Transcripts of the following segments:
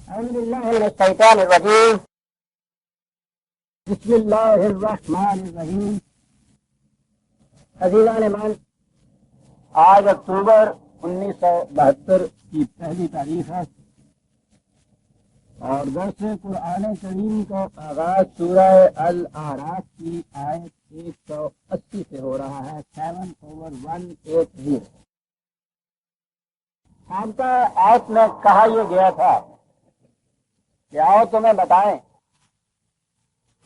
أعوذ بالله من الشيطان الرجيم. بسم الله الرحمن الرحیم. عزیزان من، آج اکتوبر 1972 کی پہلی تاریخ ہے اور درس قرآن کریم کا آغاز سورہ الاعراف کی آیت 180 سے ہو رہا ہے. 7/180. سابقہ آیت میں کہا یہ گیا تھا کہ آؤ تمہیں بتائیں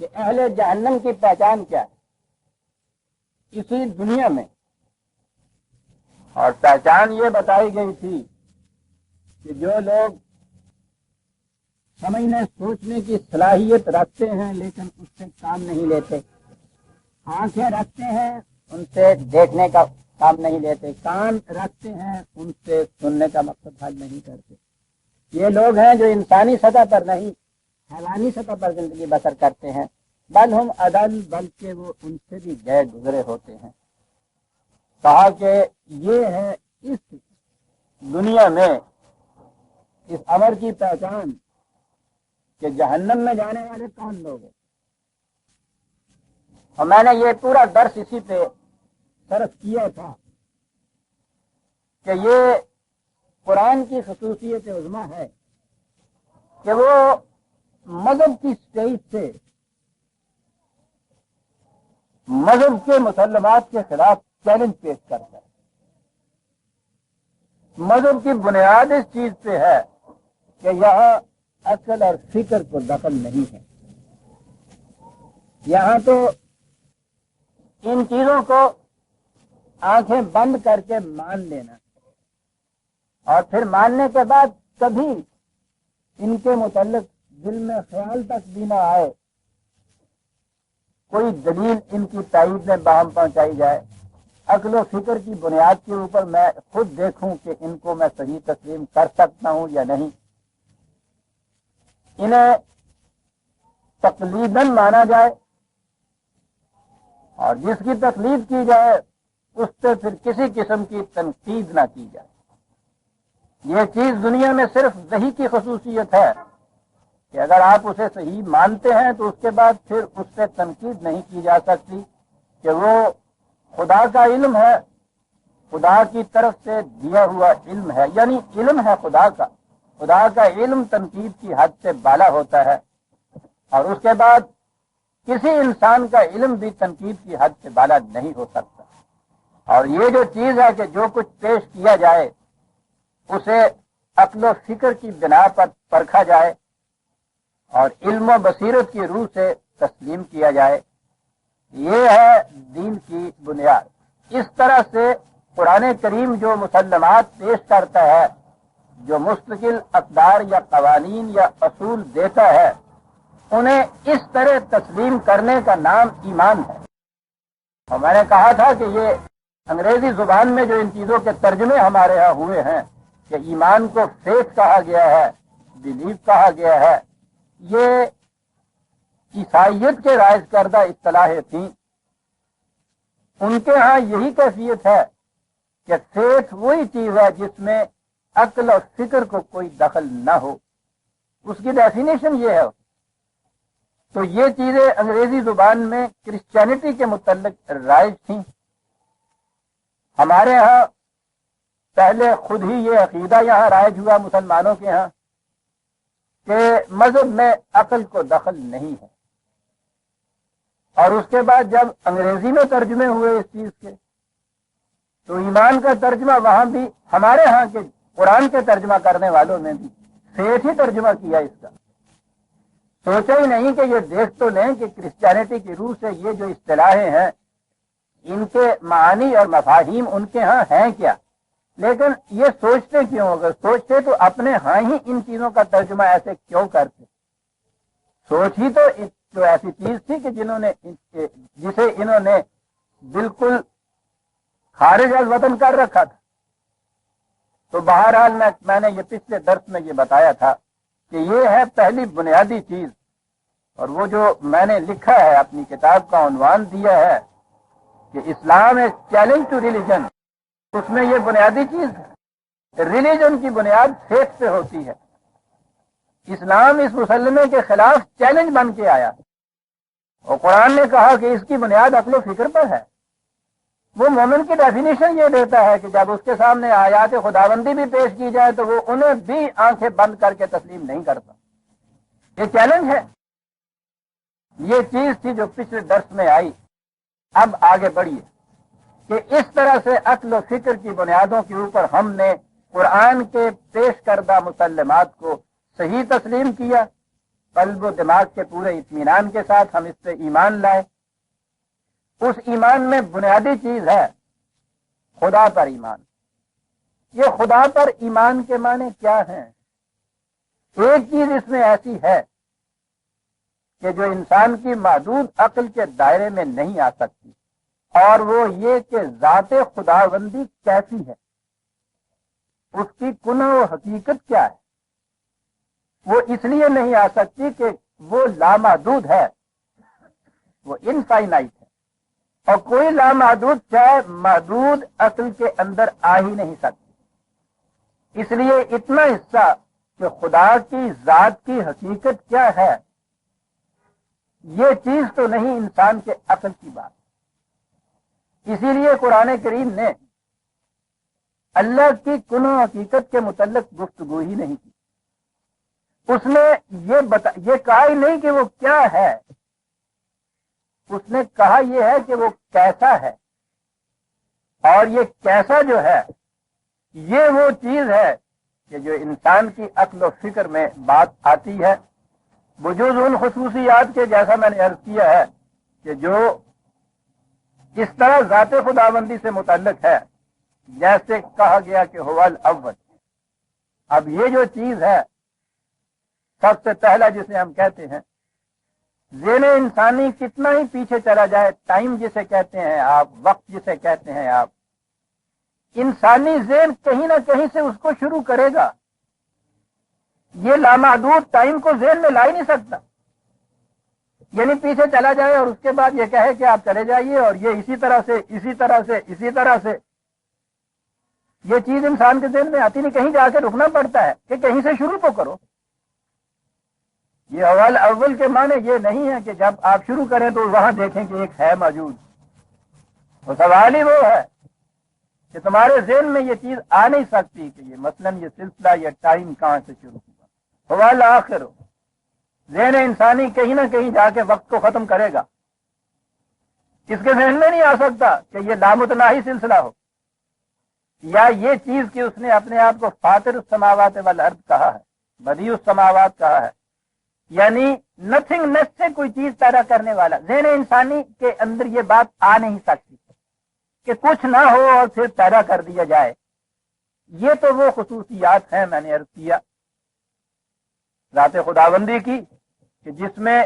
کہ اہل جہنم کی پہچان کیا ہے اسی دنیا میں، اور پہچان یہ بتائی گئی تھی کہ جو لوگ سمجھنے سوچنے کی صلاحیت رکھتے ہیں لیکن اس سے کام نہیں لیتے، آنکھیں رکھتے ہیں ان سے دیکھنے کا کام نہیں لیتے، کان رکھتے ہیں ان سے سننے کا مقصد حل نہیں کرتے، یہ لوگ ہیں جو انسانی سطح پر نہیں حیوانی سطح پر زندگی بسر کرتے ہیں. بل ہم عدل، بلکہ وہ ان سے بھی گئے گزرے ہوتے ہیں. کہا کہ یہ ہے اس دنیا میں اس امر کی پہچان کہ جہنم میں جانے والے کون لوگ ہیں. اور میں نے یہ پورا درس اسی پہ صرف کیا تھا کہ یہ قرآن کی خصوصیت عظمیٰ ہے کہ وہ مذہب کی سٹیج سے مذہب کے مسلمات کے خلاف چیلنج پیش کرتا ہے. مذہب کی بنیاد اس چیز پہ ہے کہ یہاں عقل اور فکر کو دخل نہیں ہے. یہاں تو ان چیزوں کو آنکھیں بند کر کے مان لینا اور پھر ماننے کے بعد کبھی ان کے متعلق دل میں خیال تک بھی نہ آئے، کوئی دلیل ان کی تائید میں باہم پہنچائی جائے، عقل و فکر کی بنیاد کے اوپر میں خود دیکھوں کہ ان کو میں صحیح تسلیم کر سکتا ہوں یا نہیں، انہیں تقلیداً مانا جائے اور جس کی تقلید کی جائے اس سے پھر کسی قسم کی تنقید نہ کی جائے. یہ چیز دنیا میں صرف وحی کی خصوصیت ہے کہ اگر آپ اسے صحیح مانتے ہیں تو اس کے بعد پھر اس سے تنقید نہیں کی جا سکتی کہ وہ خدا کا علم ہے، خدا کی طرف سے دیا ہوا علم ہے، یعنی علم ہے خدا کا. خدا کا علم تنقید کی حد سے بالا ہوتا ہے اور اس کے بعد کسی انسان کا علم بھی تنقید کی حد سے بالا نہیں ہو سکتا. اور یہ جو چیز ہے کہ جو کچھ پیش کیا جائے اسے عقل و فکر کی بنا پر پرکھا جائے اور علم و بصیرت کی روح سے تسلیم کیا جائے، یہ ہے دین کی بنیاد. اس طرح سے قرآن کریم جو مسلمات پیش کرتا ہے، جو مستقل اقدار یا قوانین یا اصول دیتا ہے، انہیں اس طرح تسلیم کرنے کا نام ایمان ہے. اور میں نے کہا تھا کہ یہ انگریزی زبان میں جو ان چیزوں کے ترجمے ہمارے ہاں ہوئے ہیں کہ ایمان کو فیتھ کہا گیا ہے، بلیف کہا گیا ہے، یہ عیسائیت کے رائج کردہ اصطلاحیں تھیں. ان کے ہاں یہی کیفیت ہے کہ فیتھ وہی چیز ہے جس میں عقل اور فکر کو کوئی دخل نہ ہو. اس کی ڈیفینیشن یہ ہے. تو یہ چیزیں انگریزی زبان میں کرسچینٹی کے متعلق رائج تھیں. ہمارے ہاں پہلے خود ہی یہ عقیدہ یہاں رائج ہوا مسلمانوں کے ہاں کہ مذہب میں عقل کو دخل نہیں ہے. اور اس کے بعد جب انگریزی میں ترجمے ہوئے اس چیز کے تو ایمان کا ترجمہ وہاں بھی ہمارے ہاں کے قرآن کے ترجمہ کرنے والوں نے بھی فیتھ ہی ترجمہ کیا. اس کا سوچا ہی نہیں کہ یہ دیکھ تو لیں کہ کرسچینٹی کی روح سے یہ جو اصطلاحیں ہیں ان کے معانی اور مفاہیم ان کے ہاں ہیں کیا. لیکن یہ سوچتے کیوں؟ اگر سوچتے تو اپنے ہاں ہی ان چیزوں کا ترجمہ ایسے کیوں کرتے؟ سوچ ہی تو ایسی چیز تھی کہ جسے انہوں نے بالکل خارج از وطن کر رکھا تھا. تو بہرحال میں نے یہ پچھلے درس میں یہ بتایا تھا کہ یہ ہے پہلی بنیادی چیز. اور وہ جو میں نے لکھا ہے اپنی کتاب کا عنوان دیا ہے کہ اسلام از چیلنج ٹو ریلیجن، اس میں یہ بنیادی چیز ہے. ریلیجن کی بنیاد فیتھ پہ ہوتی ہے. اسلام اس مسلمے کے خلاف چیلنج بن کے آیا اور قرآن نے کہا کہ اس کی بنیاد عقل و فکر پر ہے۔ وہ مومن کی ڈیفینیشن یہ دیتا ہے کہ جب اس کے سامنے آیات خداوندی بھی پیش کی جائے تو وہ انہیں بھی آنکھیں بند کر کے تسلیم نہیں کرتا۔ یہ چیلنج ہے، یہ چیز تھی جو پچھلے درس میں آئی۔ اب آگے بڑھیے کہ اس طرح سے عقل و فکر کی بنیادوں کے اوپر ہم نے قرآن کے پیش کردہ مسلمات کو صحیح تسلیم کیا، قلب و دماغ کے پورے اطمینان کے ساتھ ہم اس پہ ایمان لائے۔ اس ایمان میں بنیادی چیز ہے خدا پر ایمان۔ یہ خدا پر ایمان کے معنی کیا ہیں؟ ایک چیز اس میں ایسی ہے کہ جو انسان کی محدود عقل کے دائرے میں نہیں آ سکتی، اور وہ یہ کہ ذات خداوندی کیسی ہے، اس کی کنہ و حقیقت کیا ہے۔ وہ اس لیے نہیں آ سکتی کہ وہ لامحدود ہے، وہ انفائنائٹ ہے، اور کوئی لامحدود چاہے محدود عقل کے اندر آ ہی نہیں سکتی۔ اس لیے اتنا حصہ کہ خدا کی ذات کی حقیقت کیا ہے، یہ چیز تو نہیں انسان کے عقل کی بات۔ اسی لیے قرآن کریم نے اللہ کی کنہ و حقیقت کے متعلق گفتگو ہی نہیں کی۔ اس نے یہ کہا ہی نہیں کہ وہ کیا ہے، اس نے کہا یہ ہے کہ وہ کیسا ہے، اور یہ کیسا جو ہے یہ وہ چیز ہے کہ جو انسان کی عقل و فکر میں بات آتی ہے، بجوز ان خصوصیات کے جیسا میں نے عرض کیا ہے کہ جو اس طرح ذات خداوندی سے متعلق ہے، جیسے کہا گیا کہ هو الاول۔ اب یہ جو چیز ہے، سب سے پہلا جسے ہم کہتے ہیں ذہن انسانی کتنا ہی پیچھے چلا جائے، ٹائم جسے کہتے ہیں آپ، وقت جسے کہتے ہیں آپ، انسانی ذہن کہیں نہ کہیں سے اس کو شروع کرے گا۔ یہ لامحدود ٹائم کو ذہن میں لا ہی نہیں سکتا، یعنی پیچھے چلا جائے اور اس کے بعد یہ کہے کہ آپ چلے جائیے اور یہ اسی طرح سے اسی طرح سے اسی طرح سے، یہ چیز انسان کے ذہن میں آتی نہیں، کہیں جا کے رکنا پڑتا ہے کہ کہیں سے شروع تو کرو۔ یہ اول اول کے معنی یہ نہیں ہے کہ جب آپ شروع کریں تو وہاں دیکھیں کہ ایک ہے موجود۔ تو سوال ہی وہ ہے کہ تمہارے ذہن میں یہ چیز آ نہیں سکتی کہ یہ مثلاً یہ سلسلہ یا ٹائم کہاں سے شروع ہوا۔ سوال آخر ہو، ذہن انسانی کہیں نہ کہیں جا کے وقت کو ختم کرے گا۔ اس کے ذہن میں نہیں آ سکتا کہ یہ لامتناہی سلسلہ ہو، یا یہ چیز کہ اس نے اپنے آپ کو فاطر السماوات والارض کہا ہے، بدیع السماوات کہا ہے، یعنی نتھنگ نیس سے کوئی چیز پیدا کرنے والا۔ ذہن انسانی کے اندر یہ بات آ نہیں سکتی کہ کچھ نہ ہو اور پھر پیدا کر دیا جائے۔ یہ تو وہ خصوصیات ہیں میں نے عرض کیا ذات خداوندی کی کہ جس میں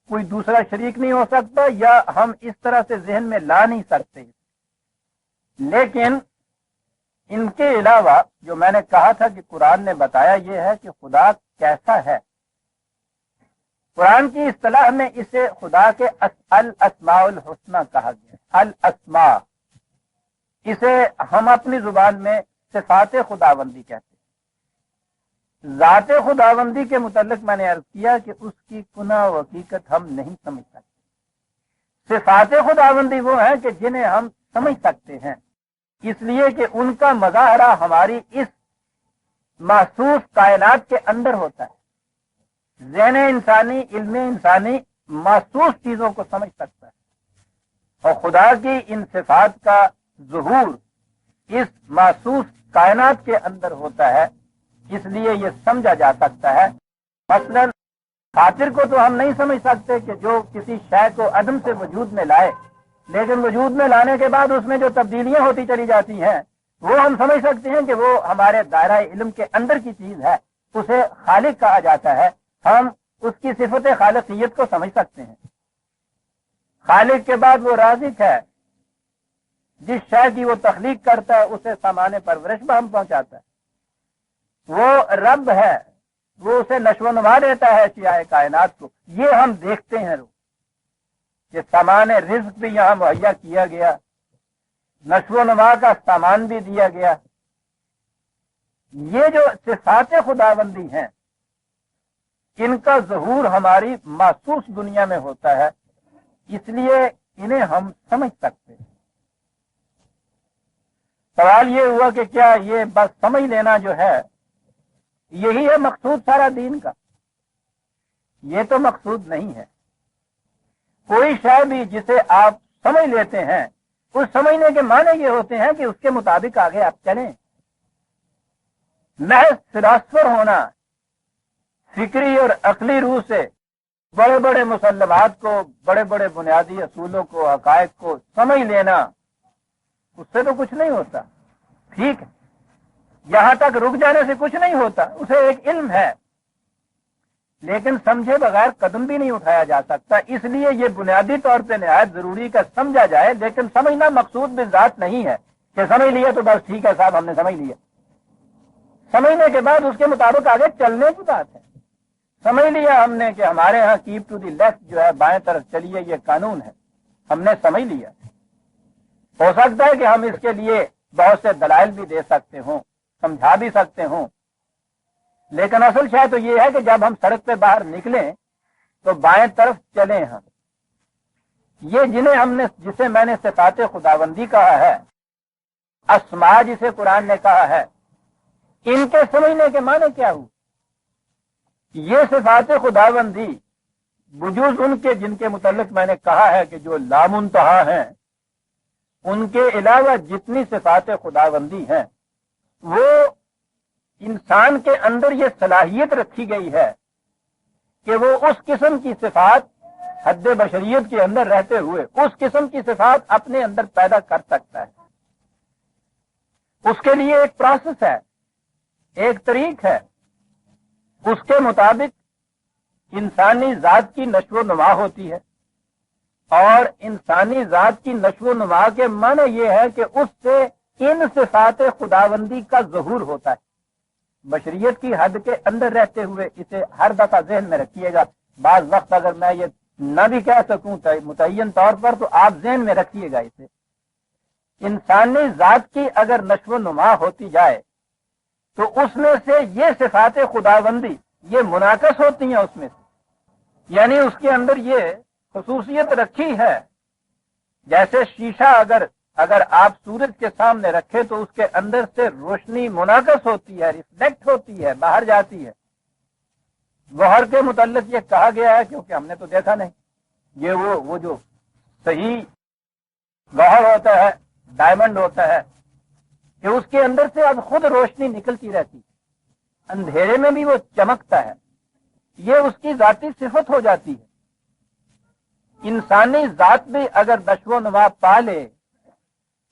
کوئی دوسرا شریک نہیں ہو سکتا، یا ہم اس طرح سے ذہن میں لا نہیں سکتے۔ لیکن ان کے علاوہ جو میں نے کہا تھا کہ قرآن نے بتایا یہ ہے کہ خدا کیسا ہے۔ قرآن کی اصطلاح میں اسے خدا کے الاسماء الحسنى کہا گیا، الاسماء، اسے ہم اپنی زبان میں صفات خداوندی کہتے ہیں۔ ذات خداوندی کے متعلق میں نے عرض کیا کہ اس کی کنہ و حقیقت ہم نہیں سمجھ سکتے۔ صفات خداوندی وہ ہیں کہ جنہیں ہم سمجھ سکتے ہیں، اس لیے کہ ان کا مظاہرہ ہماری اس محسوس کائنات کے اندر ہوتا ہے۔ ذہن انسانی، علم انسانی محسوس چیزوں کو سمجھ سکتا ہے، اور خدا کی ان صفات کا ظہور اس محسوس کائنات کے اندر ہوتا ہے، اس لیے یہ سمجھا جا سکتا ہے۔ مثلا خاطر کو تو ہم نہیں سمجھ سکتے کہ جو کسی شے کو عدم سے وجود میں لائے، لیکن وجود میں لانے کے بعد اس میں جو تبدیلیاں ہوتی چلی جاتی ہیں وہ ہم سمجھ سکتے ہیں کہ وہ ہمارے دائرہ علم کے اندر کی چیز ہے، اسے خالق کہا جاتا ہے۔ ہم اس کی صفت خالقیت کو سمجھ سکتے ہیں۔ خالق کے بعد وہ رازق ہے، جس شے کی وہ تخلیق کرتا ہے اسے سامان پرورش بہم پہنچاتا ہے۔ وہ رب ہے، وہ اسے نشو و نما دیتا ہے اشیاء کائنات کو۔ یہ ہم دیکھتے ہیں کہ سامان رزق بھی یہاں مہیا کیا گیا، نشو و نما کا سامان بھی دیا گیا۔ یہ جو صفات خداوندی ہیں ان کا ظہور ہماری محسوس دنیا میں ہوتا ہے، اس لیے انہیں ہم سمجھ سکتے ہیں۔ سوال یہ ہوا کہ کیا یہ بس سمجھ لینا جو ہے یہی ہے مقصود سارا دین کا؟ یہ تو مقصود نہیں ہے۔ کوئی شے بھی جسے آپ سمجھ لیتے ہیں، اس سمجھنے کے معنی یہ ہوتے ہیں کہ اس کے مطابق آگے آپ چلیں۔ محض فلاسفر ہونا، فکری اور عقلی روح سے بڑے بڑے مسلمات کو، بڑے بڑے بنیادی اصولوں کو، حقائق کو سمجھ لینا، اس سے تو کچھ نہیں ہوتا۔ ٹھیک ہے، یہاں تک رک جانے سے کچھ نہیں ہوتا، اسے ایک علم ہے، لیکن سمجھے بغیر قدم بھی نہیں اٹھایا جا سکتا۔ اس لیے یہ بنیادی طور پہ نہایت ضروری کا سمجھا جائے، لیکن سمجھنا مقصود بالذات نہیں ہے کہ سمجھ لیا تو بس ٹھیک ہے صاحب ہم نے سمجھ لیا۔ سمجھنے کے بعد اس کے مطابق آگے چلنے کی بات ہے۔ سمجھ لیا ہم نے کہ ہمارے ہاں کیپ ٹو دی لیفٹ جو ہے، بائیں طرف چلیے، یہ قانون ہے، ہم نے سمجھ لیا۔ ہو سکتا ہے کہ ہم اس کے لیے بہت سے دلائل بھی دے سکتے ہوں، سمجھا بھی سکتے ہوں، لیکن اصل شاید تو یہ ہے کہ جب ہم سڑک پہ باہر نکلیں تو بائیں طرف چلیں ہم۔ یہ جسے میں نے صفات خداوندی کہا ہے، اسماء جسے قرآن نے کہا ہے، ان کے سمجھنے کے معنی کیا ہو؟ یہ صفات خداوندی بجوز ان کے جن کے متعلق میں نے کہا ہے کہ جو لامنتہا ہیں، ان کے علاوہ جتنی صفات خداوندی ہیں، وہ انسان کے اندر یہ صلاحیت رکھی گئی ہے کہ وہ اس قسم کی صفات حد بشریت کے اندر رہتے ہوئے اس قسم کی صفات اپنے اندر پیدا کر سکتا ہے۔ اس کے لیے ایک پروسیس ہے، ایک طریق ہے، اس کے مطابق انسانی ذات کی نشو و نما ہوتی ہے، اور انسانی ذات کی نشو و نما کے معنی یہ ہے کہ اس سے ان صفات خداوندی کا ظہور ہوتا ہے۔ بشریت کی حد کے اندر رہتے ہوئے اسے ہر دفعہ ذہن میں رکھیے گا۔ بعض وقت اگر میں یہ نہ بھی کہہ سکوں متعین طور پر تو آپ ذہن میں رکھیے گا اسے۔ انسانی ذات کی اگر نشو و نما ہوتی جائے تو اس میں سے یہ صفات خداوندی یہ منعکس ہوتی ہیں اس میں سے، یعنی اس کے اندر یہ خصوصیت رکھی ہے۔ جیسے شیشہ اگر آپ سورج کے سامنے رکھے تو اس کے اندر سے روشنی منعکس ہوتی ہے، ریفلیکٹ ہوتی ہے، باہر جاتی ہے۔ گوہر کے متعلق یہ کہا گیا ہے کیونکہ ہم نے تو دیکھا نہیں، یہ وہ جو صحیح گوہر ہوتا ہے، ڈائمنڈ ہوتا ہے، کہ اس کے اندر سے اب خود روشنی نکلتی رہتی ہے، اندھیرے میں بھی وہ چمکتا ہے، یہ اس کی ذاتی صفت ہو جاتی ہے۔ انسانی ذات بھی اگر نشو و نما پا لے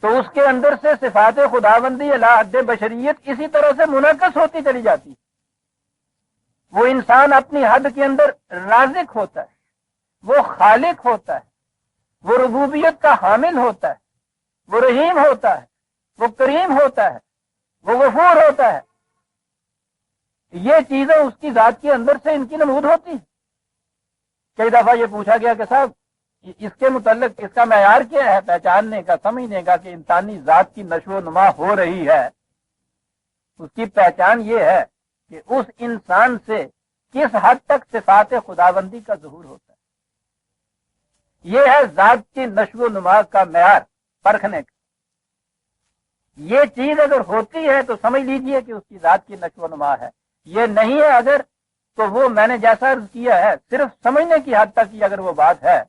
تو اس کے اندر سے صفات خداوندی الی حد بشریت اسی طرح سے منعکس ہوتی چلی جاتی ہے۔ وہ انسان اپنی حد کے اندر رازق ہوتا ہے، وہ خالق ہوتا ہے، وہ ربوبیت کا حامل ہوتا ہے، وہ رحیم ہوتا ہے، وہ کریم ہوتا ہے، وہ غفور ہوتا ہے۔ یہ چیزیں اس کی ذات کے اندر سے ان کی نمود ہوتی ہیں۔ کئی دفعہ یہ پوچھا گیا کہ صاحب اس کے متعلق اس کا معیار کیا ہے پہچاننے کا، سمجھنے کا کہ انسانی ذات کی نشو و نما ہو رہی ہے؟ اس کی پہچان یہ ہے کہ اس انسان سے کس حد تک صفات خداوندی کا ظہور ہوتا ہے۔ یہ ہے ذات کی نشو و نما کا معیار پرکھنے کا۔ یہ چیز اگر ہوتی ہے تو سمجھ لیجئے کہ اس کی ذات کی نشو و نما ہے، یہ نہیں ہے اگر تو وہ میں نے جیسا عرض کیا ہے صرف سمجھنے کی حد تک ہی اگر وہ بات ہے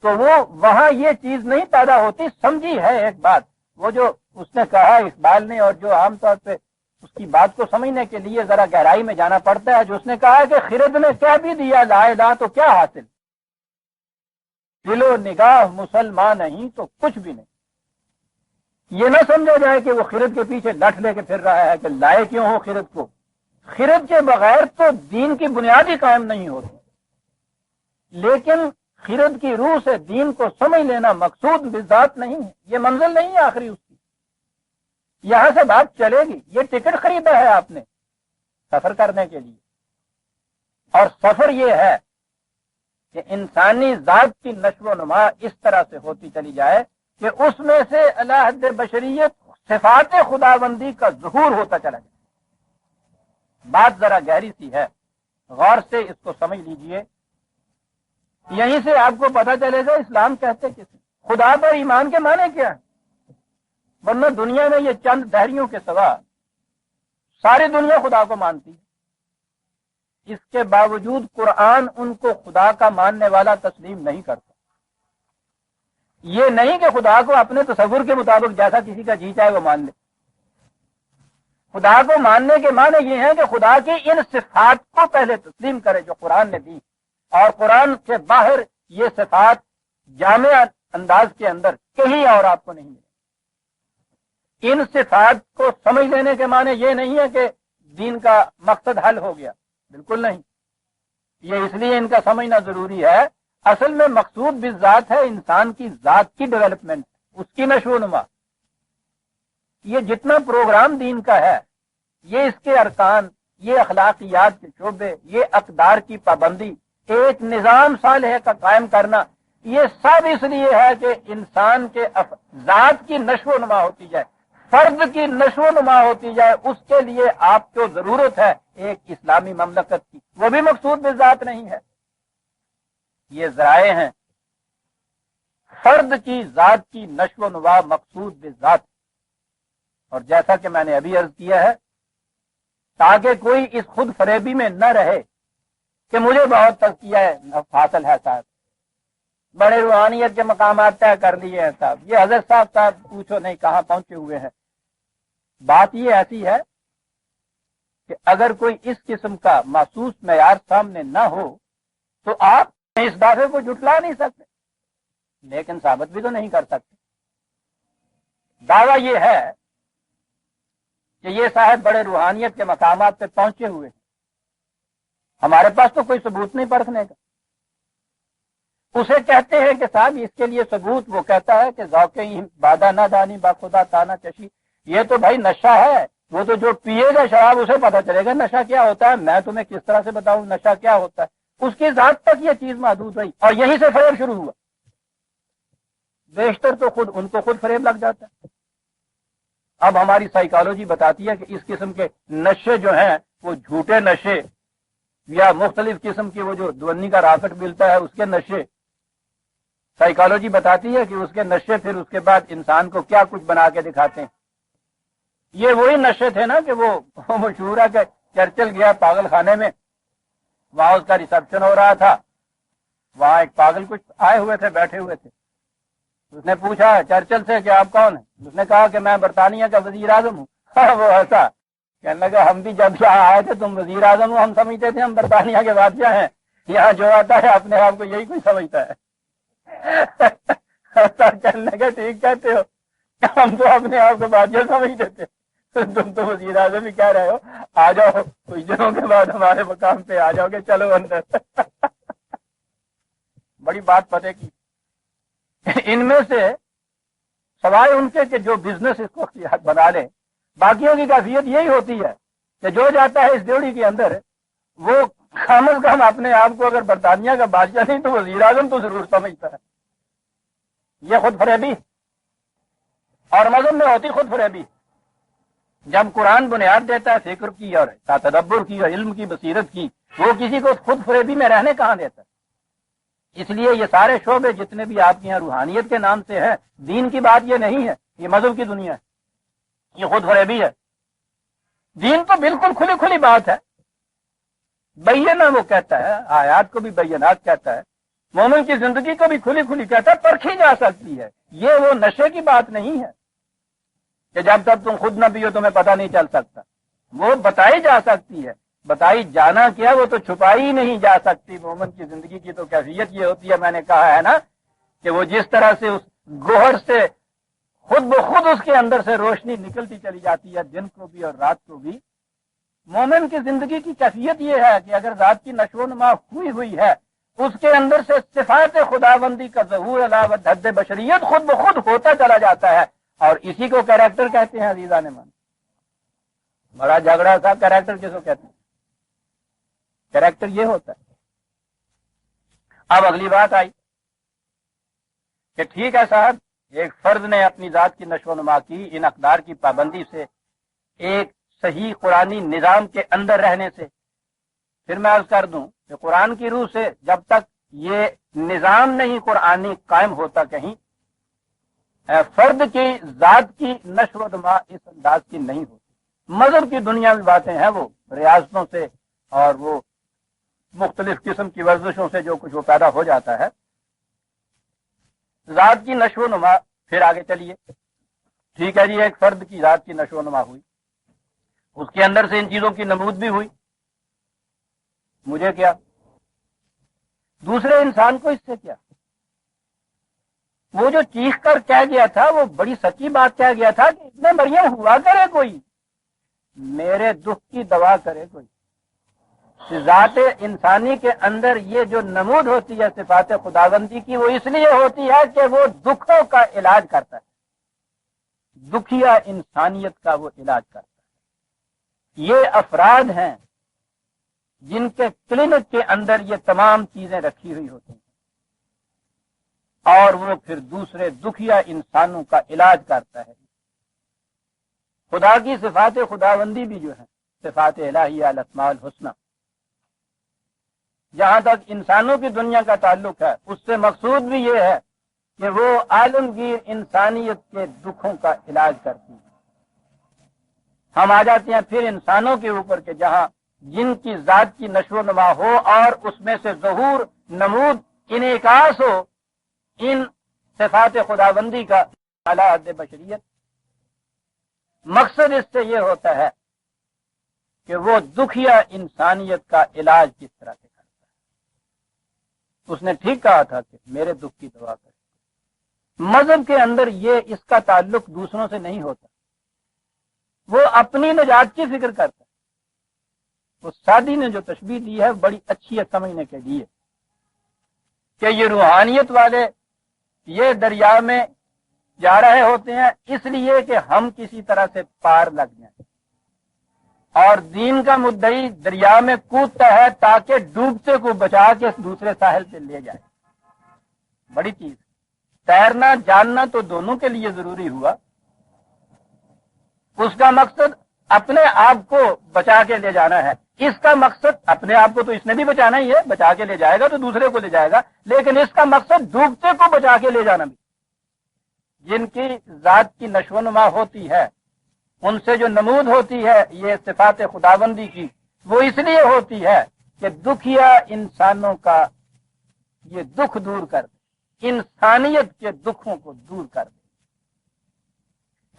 تو وہ وہاں یہ چیز نہیں پیدا ہوتی۔ سمجھی ہے ایک بات، وہ جو اس نے کہا اقبال نے، اور جو عام طور پہ اس کی بات کو سمجھنے کے لیے ذرا گہرائی میں جانا پڑتا ہے، جو اس نے کہا کہ خرد نے کہہ بھی دیا لا الہ تو کیا حاصل، دل و نگاہ مسلمان نہیں تو کچھ بھی نہیں۔ یہ نہ سمجھا جائے کہ وہ خرد کے پیچھے لٹ لے کے پھر رہا ہے کہ لائے کیوں ہو خرد کو۔ خرد کے بغیر تو دین کی بنیاد ہی قائم نہیں ہوتی، لیکن خرد کی روح سے دین کو سمجھ لینا مقصود بذات نہیں ہے، یہ منزل نہیں ہے آخری اس کی، یہاں سے بات چلے گی۔ یہ ٹکٹ خریدا ہے آپ نے سفر کرنے کے لیے، اور سفر یہ ہے کہ انسانی ذات کی نشو و نما اس طرح سے ہوتی چلی جائے کہ اس میں سے الی حد بشریت صفات خداوندی کا ظہور ہوتا چلا جائے۔ بات ذرا گہری سی ہے، غور سے اس کو سمجھ لیجئے، یہیں سے آپ کو پتہ چلے گا اسلام کہتے کسے، خدا پر ایمان کے معنی کیا ہے۔ ورنہ دنیا میں یہ چند دہریوں کے سوا ساری دنیا خدا کو مانتی ہے، اس کے باوجود قرآن ان کو خدا کا ماننے والا تسلیم نہیں کرتا۔ یہ نہیں کہ خدا کو اپنے تصور کے مطابق جیسا کسی کا جی چاہے وہ مان لے۔ خدا کو ماننے کے معنی یہ ہے کہ خدا کی ان صفات کو پہلے تسلیم کرے جو قرآن نے دی، اور قرآن سے باہر یہ صفات جامع انداز کے اندر کہیں اور آپ کو نہیں ملے۔ ان صفات کو سمجھ لینے کے معنی یہ نہیں ہے کہ دین کا مقصد حل ہو گیا، بالکل نہیں۔ یہ اس لیے ان کا سمجھنا ضروری ہے، اصل میں مقصود بالذات ہے انسان کی ذات کی ڈیولپمنٹ، اس کی نشو و نما۔ یہ جتنا پروگرام دین کا ہے، یہ اس کے ارکان، یہ اخلاقیات کے شعبے، یہ اقدار کی پابندی، ایک نظام صالح کا قائم کرنا، یہ سب اس لیے ہے کہ انسان کے ذات کی نشو و نما ہوتی جائے، فرد کی نشو و نما ہوتی جائے۔ اس کے لیے آپ کو ضرورت ہے ایک اسلامی مملکت کی، وہ بھی مقصود بالذات نہیں ہے، یہ ذرائع ہیں۔ فرد کی ذات کی نشو و نما مقصود بالذات، اور جیسا کہ میں نے ابھی عرض کیا ہے، تاکہ کوئی اس خود فریبی میں نہ رہے کہ مجھے بہت تزکیہ حاصل ہے صاحب، بڑے روحانیت کے مقامات طے کر لیے ہیں صاحب، یہ حضرت صاحب پوچھو نہیں کہاں پہنچے ہوئے ہیں۔ بات یہ ایسی ہے کہ اگر کوئی اس قسم کا محسوس معیار سامنے نہ ہو تو آپ اس دعوے کو جھٹلا نہیں سکتے، لیکن ثابت بھی تو نہیں کر سکتے۔ دعویٰ یہ ہے کہ یہ صاحب بڑے روحانیت کے مقامات پہ پہنچے ہوئے ہیں، ہمارے پاس تو کوئی ثبوت نہیں پرکھنے کا۔ اسے کہتے ہیں کہ صاحب اس کے لیے ثبوت، وہ کہتا ہے کہ ذوق بادہ نہ دانی با خدا تانا چشی، یہ تو بھائی نشہ ہے، وہ تو جو پیے گا شراب اسے پتہ چلے گا نشہ کیا ہوتا ہے، میں تمہیں کس طرح سے بتاؤں نشہ کیا ہوتا ہے۔ اس کی ذات تک یہ چیز محدود رہی، اور یہیں سے فریب شروع ہوا۔ بیشتر تو خود ان کو خود فریب لگ جاتا ہے۔ اب ہماری سائیکالوجی بتاتی ہے کہ اس قسم کے نشے جو ہیں وہ جھوٹے نشے، یا مختلف قسم کی وہ جو دونی کا راکٹ ملتا ہے اس کے نشے، سائیکالوجی بتاتی ہے کہ اس کے نشے پھر اس کے بعد انسان کو کیا کچھ بنا کے دکھاتے ہیں۔ یہ وہی نشے تھے نا کہ وہ مشہور ہے کہ چرچل گیا پاگل خانے میں، وہاں اس کا ریسپشن ہو رہا تھا، وہاں ایک پاگل کچھ آئے ہوئے تھے، بیٹھے ہوئے تھے۔ اس نے پوچھا چرچل سے کہ آپ کون ہیں؟ اس نے کہا کہ میں برطانیہ کا وزیر اعظم ہوں۔ وہ ایسا کہنے لگا ہم بھی جب یہاں آئے تھے تم وزیر اعظم ہو، ہم سمجھتے تھے ہم برطانیہ کے بادشاہ ہیں، یہاں جو آتا ہے اپنے آپ کو یہی کوئی سمجھتا ہے۔ کہنے لگا ٹھیک کہتے ہو، ہم تو اپنے آپ کو بادشاہ سمجھتے تھے، تم تو وزیر اعظم ہی کہہ رہے ہو، آ جاؤ کچھ دنوں کے بعد ہمارے مقام پہ آ جاؤ گے، چلو اندر۔ بڑی بات پتہ کی، ان میں سے سوائے ان کے کہ جو بزنس اس کو بنا لے، باقیوں کی کیفیت یہی ہوتی ہے کہ جو جاتا ہے اس ڈیوڑی کے اندر وہ کم از کم اپنے آپ کو اگر برطانیہ کا بادشاہ نہیں تو وزیر اعظم تو ضرور سمجھتا ہے۔ یہ خود فریبی، اور مذہب میں ہوتی خود فریبی۔ جب قرآن بنیاد دیتا ہے فکر کی اور تدبر کی اور علم کی بصیرت کی، وہ کسی کو خود فریبی میں رہنے کہاں دیتا ہے؟ اس لیے یہ سارے شعبے جتنے بھی آپ کے یہاں روحانیت کے نام سے ہیں، دین کی بات یہ نہیں ہے، یہ مذہب کی دنیا ہے، یہ خود فریبی ہے۔ دین تو بالکل کھلی کھلی بات ہے، بینہ وہ کہتا ہے، آیات کو بھی بینات کہتا ہے، مومن کی زندگی کو بھی کھلی کھلی کہتا ہے، پرکھی جا سکتی ہے۔ یہ وہ نشے کی بات نہیں ہے کہ جب تک تم خود نہ پیو تمہیں پتہ نہیں چل سکتا، وہ بتائی جا سکتی ہے، بتائی جانا کیا وہ تو چھپائی نہیں جا سکتی۔ مومن کی زندگی کی تو کیفیت یہ ہوتی ہے، میں نے کہا ہے نا کہ وہ جس طرح سے اس گوہر سے خود بخود اس کے اندر سے روشنی نکلتی چلی جاتی ہے، دن کو بھی اور رات کو بھی۔ مومن کی زندگی کی کیفیت یہ ہے کہ اگر ذات کی نشو و نما ہوئی ہے، اس کے اندر سے صفات خداوندی کا ظہور علاوہ حد بشریت خود بخود ہوتا چلا جاتا ہے، اور اسی کو کیریکٹر کہتے ہیں۔ عزیزان من، بڑا جھگڑا تھا، کیریکٹر کس کو کہتے ہیں؟ کیریکٹر یہ ہوتا ہے۔ اب اگلی بات آئی کہ ٹھیک ہے صاحب، ایک فرد نے اپنی ذات کی نشو و نما کی ان اقدار کی پابندی سے، ایک صحیح قرآنی نظام کے اندر رہنے سے، پھر میں عرض کر دوں کہ قرآن کی روح سے جب تک یہ نظام نہیں قرآنی قائم ہوتا کہیں، فرد کی ذات کی نشو و نما اس انداز کی نہیں ہوتی۔ مذہب کی دنیا میں باتیں ہیں، وہ ریاستوں سے اور وہ مختلف قسم کی ورزشوں سے جو کچھ وہ پیدا ہو جاتا ہے، ذات کی نشو و نما۔ پھر آگے چلیے، ٹھیک ہے جی، ایک فرد کی ذات کی نشو و نما ہوئی، اس کے اندر سے ان چیزوں کی نمود بھی ہوئی، مجھے کیا، دوسرے انسان کو اس سے کیا؟ وہ جو چیخ کر کہہ گیا تھا وہ بڑی سچی بات کہہ گیا تھا کہ اتنے مریم ہوا کرے کوئی، میرے دکھ کی دوا کرے کوئی۔ ذات انسانی کے اندر یہ جو نمود ہوتی ہے صفات خداوندی کی، وہ اس لیے ہوتی ہے کہ وہ دکھوں کا علاج کرتا ہے، دکھیا انسانیت کا وہ علاج کرتا ہے۔ یہ افراد ہیں جن کے کلینک کے اندر یہ تمام چیزیں رکھی ہوئی ہوتی ہیں، اور وہ پھر دوسرے دکھیا انسانوں کا علاج کرتا ہے۔ خدا کی صفات خداوندی بھی جو ہے صفات الہیہ الاسماء الحسنی، جہاں تک انسانوں کی دنیا کا تعلق ہے، اس سے مقصود بھی یہ ہے کہ وہ عالمگیر انسانیت کے دکھوں کا علاج کرتی ہے۔ ہم آ جاتے ہیں پھر انسانوں کے اوپر کہ جہاں جن کی ذات کی نشو و نما ہو اور اس میں سے ظہور، نمود، انعکاس ہو ان صفات خداوندی کا اعلی حد بشریت۔ مقصد اس سے یہ ہوتا ہے کہ وہ دکھیا انسانیت کا علاج کس طرح سے کرتا ہے۔ اس نے ٹھیک کہا تھا کہ میرے دکھ کی دوا کرے۔ مذہب کے اندر یہ اس کا تعلق دوسروں سے نہیں ہوتا، وہ اپنی نجات کی فکر کرتا ہے۔ وہ سادی نے جو تشبیہ دی ہے بڑی اچھی ہے سمجھنے کے لیے کہ یہ روحانیت والے یہ دریا میں جا رہے ہوتے ہیں اس لیے کہ ہم کسی طرح سے پار لگ جائیں، اور دین کا مدعی دریا میں کودتا ہے تاکہ ڈوبتے کو بچا کے دوسرے ساحل پہ لے جائے۔ بڑی چیز، تیرنا جاننا تو دونوں کے لیے ضروری ہوا۔ اس کا مقصد اپنے آپ کو بچا کے لے جانا ہے، اس کا مقصد اپنے آپ کو تو اس نے بھی بچانا ہی ہے، بچا کے لے جائے گا تو دوسرے کو لے جائے گا، لیکن اس کا مقصد ڈوبتے کو بچا کے لے جانا بھی۔ جن کی ذات کی نشو و نما ہوتی ہے، ان سے جو نمود ہوتی ہے یہ صفات خداوندی کی، وہ اس لیے ہوتی ہے کہ دکھیا انسانوں کا یہ دکھ دور کر دے، انسانیت کے دکھوں کو دور کر دے،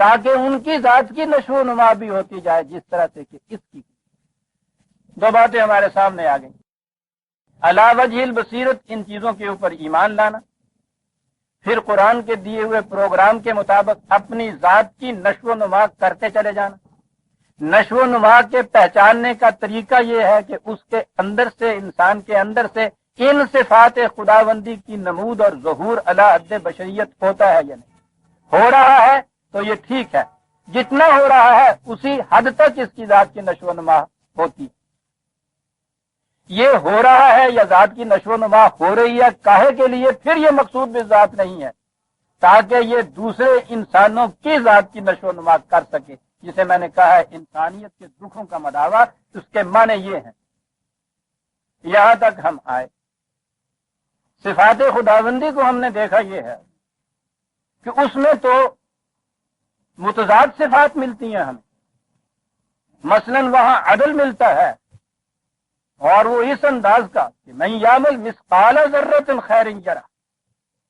تاکہ ان کی ذات کی نشو و نما بھی ہوتی جائے جس طرح سے کہ اس کی۔ دو باتیں ہمارے سامنے آ گئیں، علی وجہ البصیرت ان چیزوں کے اوپر ایمان لانا، پھر قرآن کے دیے ہوئے پروگرام کے مطابق اپنی ذات کی نشو و نما کرتے چلے جانا۔ نشو و نما کے پہچاننے کا طریقہ یہ ہے کہ اس کے اندر سے، انسان کے اندر سے ان صفات خداوندی کی نمود اور ظہور علی حد بشریت ہوتا ہے یا نہیں۔ ہو رہا ہے تو یہ ٹھیک ہے، جتنا ہو رہا ہے اسی حد تک اس کی ذات کی نشو و نما ہوتی۔ یہ ہو رہا ہے یا ذات کی نشو و نما ہو رہی ہے کاہے کے لیے؟ پھر یہ مقصود بھی ذات نہیں ہے، تاکہ یہ دوسرے انسانوں کی ذات کی نشو و نما کر سکے، جسے میں نے کہا ہے انسانیت کے دکھوں کا مداوا۔ اس کے معنی یہ ہیں، یہاں تک ہم آئے، صفات خداوندی کو ہم نے دیکھا یہ ہے کہ اس میں تو متضاد صفات ملتی ہیں ہمیں، مثلا وہاں عدل ملتا ہے، اور وہ اس انداز کا کہ من یعمل مثقال ذرۃ خیر یرہ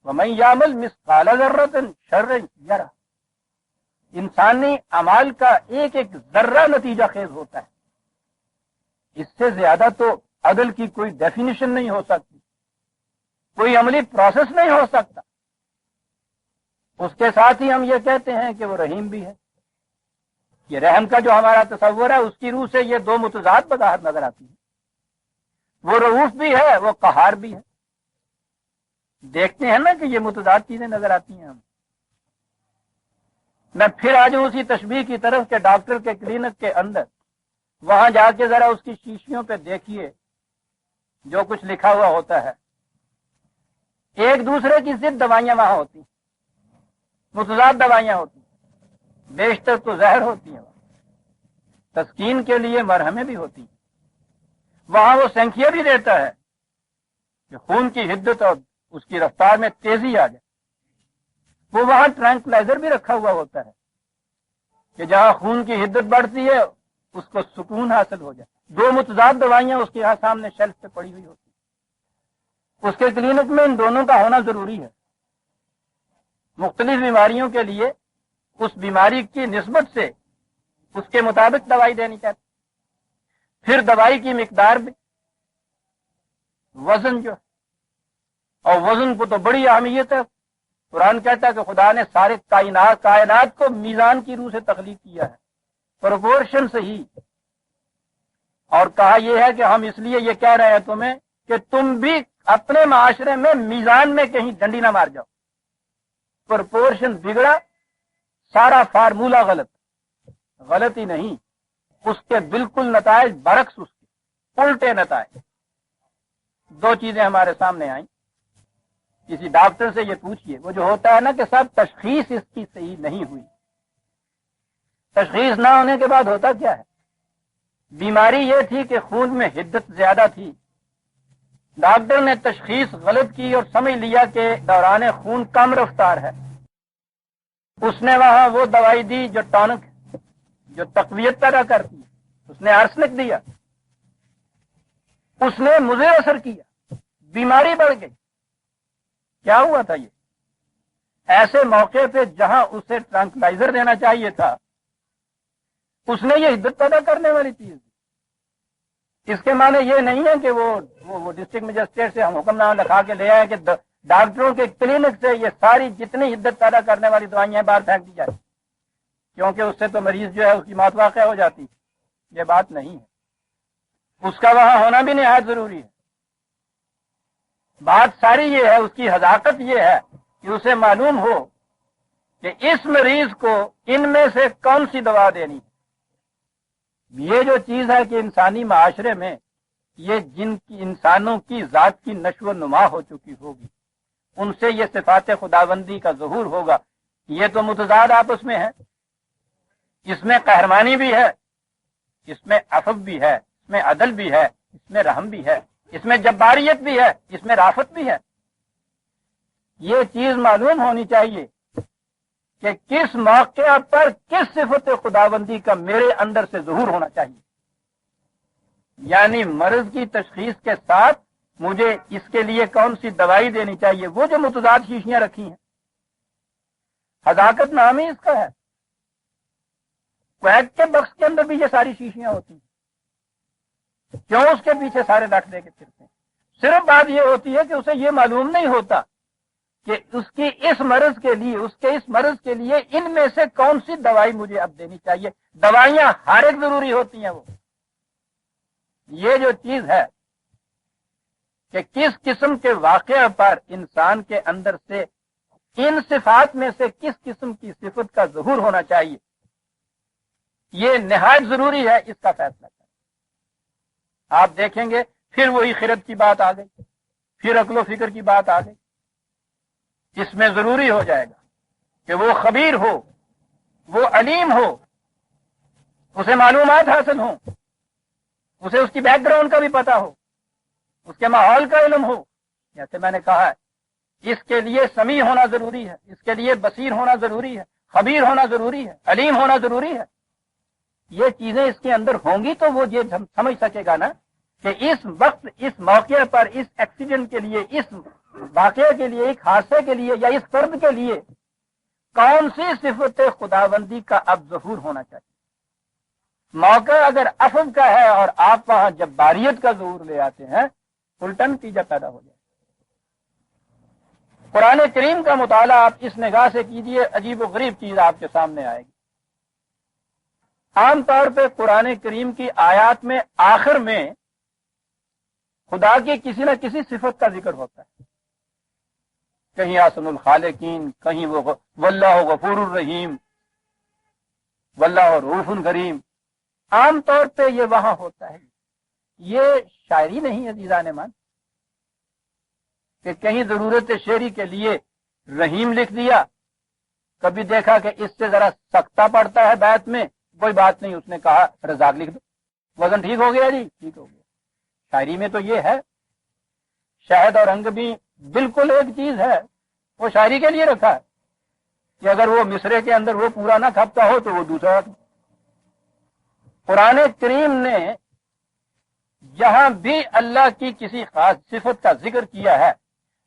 ومن یعمل مثقال ذرۃ شر یرہ۔ انسانی اعمال کا ایک ایک ذرہ نتیجہ خیز ہوتا ہے، اس سے زیادہ تو عدل کی کوئی ڈیفینیشن نہیں ہو سکتی، کوئی عملی پروسیس نہیں ہو سکتا۔ اس کے ساتھ ہی ہم یہ کہتے ہیں کہ وہ رحیم بھی ہے۔ یہ رحم کا جو ہمارا تصور ہے اس کی روح سے یہ دو متضاد بظاہر نظر آتی ہیں، وہ رؤوف بھی ہے، وہ قہار بھی ہے۔ دیکھتے ہیں نا کہ یہ متضاد چیزیں نظر آتی ہیں ہم۔ میں پھر آ جاؤں اسی تشبیہ کی طرف کہ ڈاکٹر کے کلینک کے اندر وہاں جا کے ذرا اس کی شیشیوں پہ دیکھیے جو کچھ لکھا ہوا ہوتا ہے، ایک دوسرے کی ضد دوائیاں وہاں ہوتی ہیں، متضاد دوائیاں ہوتی ہیں، بیشتر تو زہر ہوتی ہیں، تسکین کے لیے مرہمیں بھی ہوتی ہیں۔ وہاں وہ سینکیا بھی دیتا ہے کہ خون کی حدت اور اس کی رفتار میں تیزی آ جائے. وہ وہاں ٹرانکلائزر بھی رکھا ہوا ہوتا ہے کہ جہاں خون کی حدت بڑھتی ہے اس کو سکون حاصل ہو جائے. 2 متضاد دوائیاں اس کے یہاں سامنے شیلف پہ پڑی ہوئی ہوتی ہیں. اس کے کلینک میں ان دونوں کا ہونا ضروری ہے. مختلف بیماریوں کے لیے اس بیماری کی نسبت سے اس کے مطابق دوائی دینی چاہیے. پھر دوائی کی مقدار بھی، وزن جو ہے، اور وزن کو تو بڑی اہمیت ہے. قرآن کہتا ہے کہ خدا نے سارے کائنات کو میزان کی روح سے تخلیق کیا ہے، پروپورشن سے ہی. اور کہا یہ ہے کہ ہم اس لیے یہ کہہ رہے ہیں تمہیں کہ تم بھی اپنے معاشرے میں میزان میں کہیں ڈنڈی نہ مار جاؤ. پرپورشن بگڑا، سارا فارمولہ غلط ہی نہیں، اس کے بالکل نتائج برعکس، اس کے الٹے نتائج. 2 چیزیں ہمارے سامنے آئیں. کسی ڈاکٹر سے یہ پوچھئے، وہ جو ہوتا ہے نا کہ صاحب تشخیص اس کی صحیح نہیں ہوئی. تشخیص نہ ہونے کے بعد ہوتا کیا ہے؟ بیماری یہ تھی کہ خون میں حدت زیادہ تھی، ڈاکٹر نے تشخیص غلط کی اور سمجھ لیا کہ دوران خون کم رفتار ہے. اس نے وہاں وہ دوائی دی جو ٹونک، جو تقویت پیدا کرتی ہے. اس نے آرسنک دیا، اس نے مضر اثر کیا، بیماری بڑھ گئی. کیا ہوا تھا؟ یہ ایسے موقع پہ جہاں اسے ٹرانکلائزر دینا چاہیے تھا اس نے یہ حدت پیدا کرنے والی چیز دی. اس کے معنی یہ نہیں ہے کہ وہ ڈسٹرکٹ مجسٹریٹ سے ہم حکم نامہ لکھا کے لے آئے کہ ڈاکٹروں کے کلینک سے یہ ساری جتنی حدت پیدا کرنے والی دوائیاں ہیں باہر پھینک دی جائے، کیونکہ اس سے تو مریض جو ہے اس کی موت واقع ہو جاتی. یہ بات نہیں ہے. اس کا وہاں ہونا بھی نہایت ضروری ہے. بات ساری یہ ہے، اس کی حذاقت یہ ہے کہ اسے معلوم ہو کہ اس مریض کو ان میں سے کون سی دوا دینی ہے. یہ جو چیز ہے کہ انسانی معاشرے میں یہ جن کی انسانوں کی ذات کی نشو و نما ہو چکی ہوگی، ان سے یہ صفات خداوندی کا ظہور ہوگا. یہ تو متضاد آپس میں ہے. اس میں قہرمانی بھی ہے، اس میں عفو بھی ہے، اس میں عدل بھی ہے، اس میں رحم بھی ہے، اس میں جباریت بھی ہے، اس میں رافت بھی ہے. یہ چیز معلوم ہونی چاہیے کہ کس موقع پر کس صفت خداوندی کا میرے اندر سے ظہور ہونا چاہیے. یعنی مرض کی تشخیص کے ساتھ مجھے اس کے لیے کون سی دوائی دینی چاہیے. وہ جو متضاد شیشیاں رکھی ہیں، حذاقت نام ہی اس کا ہے. کویت کے بکس کے اندر بھی یہ ساری شیشیاں ہوتی ہیں. کیوں اس کے پیچھے سارے ڈاکٹر لے کے پھرتے ہیں؟ صرف بات یہ ہوتی ہے کہ اسے یہ معلوم نہیں ہوتا کہ اس کی اس مرض کے لیے، اس کے اس مرض کے لیے ان میں سے کون سی دوائی مجھے اب دینی چاہیے. دوائیاں ہر ایک ضروری ہوتی ہیں. وہ یہ جو چیز ہے کہ کس قسم کے واقعہ پر انسان کے اندر سے ان صفات میں سے کس قسم کی صفت کا ظہور ہونا چاہیے، یہ نہایت ضروری ہے. اس کا فیصلہ کریں. آپ دیکھیں گے پھر وہی خرد کی بات آ گئی، پھر عقل و فکر کی بات آ گئی. اس میں ضروری ہو جائے گا کہ وہ خبیر ہو، وہ علیم ہو، اسے معلومات حاصل ہوں، اسے اس کی بیک گراؤنڈ کا بھی پتا ہو، اس کے ماحول کا علم ہو. جیسے میں نے کہا ہے، اس کے لیے سمیع ہونا ضروری ہے، اس کے لیے بصیر ہونا ضروری ہے، خبیر ہونا ضروری ہے، علیم ہونا ضروری ہے. یہ چیزیں اس کے اندر ہوں گی تو وہ یہ سمجھ سکے گا نا کہ اس وقت، اس موقع پر، اس ایکسیڈنٹ کے لیے، اس واقعے کے لیے، ایک حادثے کے لیے یا اس فرد کے لیے کون سی صفت خداوندی کا اب ظہور ہونا چاہیے. موقع اگر عفو کا ہے اور آپ وہاں جباریت کا ظہور لے آتے ہیں، الٹا نتیجہ پیدا ہو جائے. قرآن کریم کا مطالعہ آپ اس نگاہ سے کیجئے، عجیب و غریب چیز آپ کے سامنے آئے گی. عام طور پہ قرآن کریم کی آیات میں آخر میں خدا کی کسی نہ کسی صفت کا ذکر ہوتا ہے. کہیں احسن الخالقین، کہیں وہ واللہ غفور الرحیم، واللہ رؤوف کریم. عام طور پہ یہ وہاں ہوتا ہے. یہ شاعری نہیں عزیزان مان کہ کہیں ضرورت شعری کے لیے رحیم لکھ دیا، کبھی دیکھا کہ اس سے ذرا سکتا پڑتا ہے بیت میں، کوئی بات نہیں، اس نے کہا رزاق لکھ دو، وزن ٹھیک ہو گیا جی، ٹھیک ہو گیا. شاعری میں تو یہ ہے، شہد اور رنگ بھی بالکل ایک چیز ہے، وہ شاعری کے لیے رکھا ہے کہ اگر وہ مصرے کے اندر وہ پورا نہ کھپتا ہو تو وہ دوسرا۔ قرآن کریم نے جہاں بھی اللہ کی کسی خاص صفت کا ذکر کیا ہے،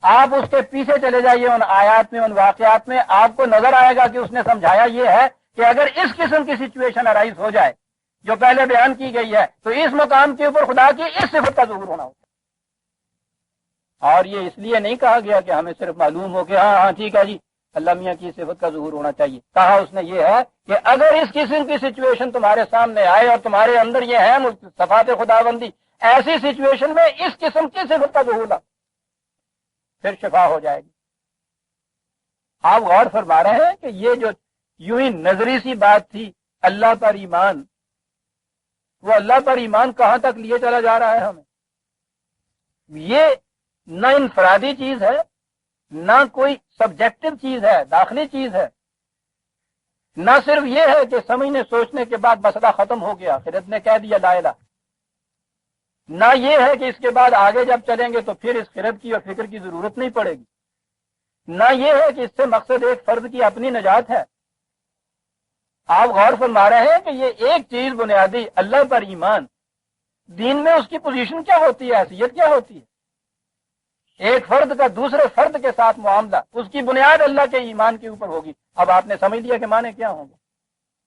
آپ اس کے پیچھے چلے جائیے ان آیات میں، ان واقعات میں، آپ کو نظر آئے گا کہ اس نے سمجھایا یہ ہے کہ اگر اس قسم کی سچویشن ارائز ہو جائے جو پہلے بیان کی گئی ہے تو اس مقام کے اوپر خدا کی اس صفت کا ظہور ہونا ہوتا ہے۔ اور یہ اس لیے نہیں کہا گیا کہ ہمیں صرف معلوم ہو کہ ہاں ٹھیک ہے جی اللہ میاں کی صفت کا ظہور ہونا چاہیے، کہا اس نے یہ ہے کہ اگر اس قسم کی سچویشن تمہارے سامنے آئے اور تمہارے اندر یہ ہے صفات خداوندی، ایسی سچویشن میں اس قسم کی صفت کا ظہور پھر شفا ہو جائے گی۔ آپ غور فرما رہے ہیں کہ یہ جو یوں ہی نظری سی بات تھی اللہ پر ایمان، وہ اللہ پر ایمان کہاں تک لیے چلا جا رہا ہے ہمیں؟ یہ نہ انفرادی چیز ہے، نہ کوئی سبجیکٹو چیز ہے، داخلی چیز ہے، نہ صرف یہ ہے کہ سمجھنے سوچنے کے بعد مسئلہ ختم ہو گیا، خرد نے کہہ دیا لا الہ، نہ یہ ہے کہ اس کے بعد آگے جب چلیں گے تو پھر اس خرد کی اور فکر کی ضرورت نہیں پڑے گی، نہ یہ ہے کہ اس سے مقصد ایک فرد کی اپنی نجات ہے۔ آپ غور فرما رہے ہیں کہ یہ ایک چیز بنیادی اللہ پر ایمان، دین میں اس کی پوزیشن کیا ہوتی ہے، حیثیت کیا ہوتی ہے، ایک فرد کا دوسرے فرد کے ساتھ معاملہ، اس کی بنیاد اللہ کے ایمان کے اوپر ہوگی۔ اب آپ نے سمجھ لیا کہ معنی کیا ہوں گے،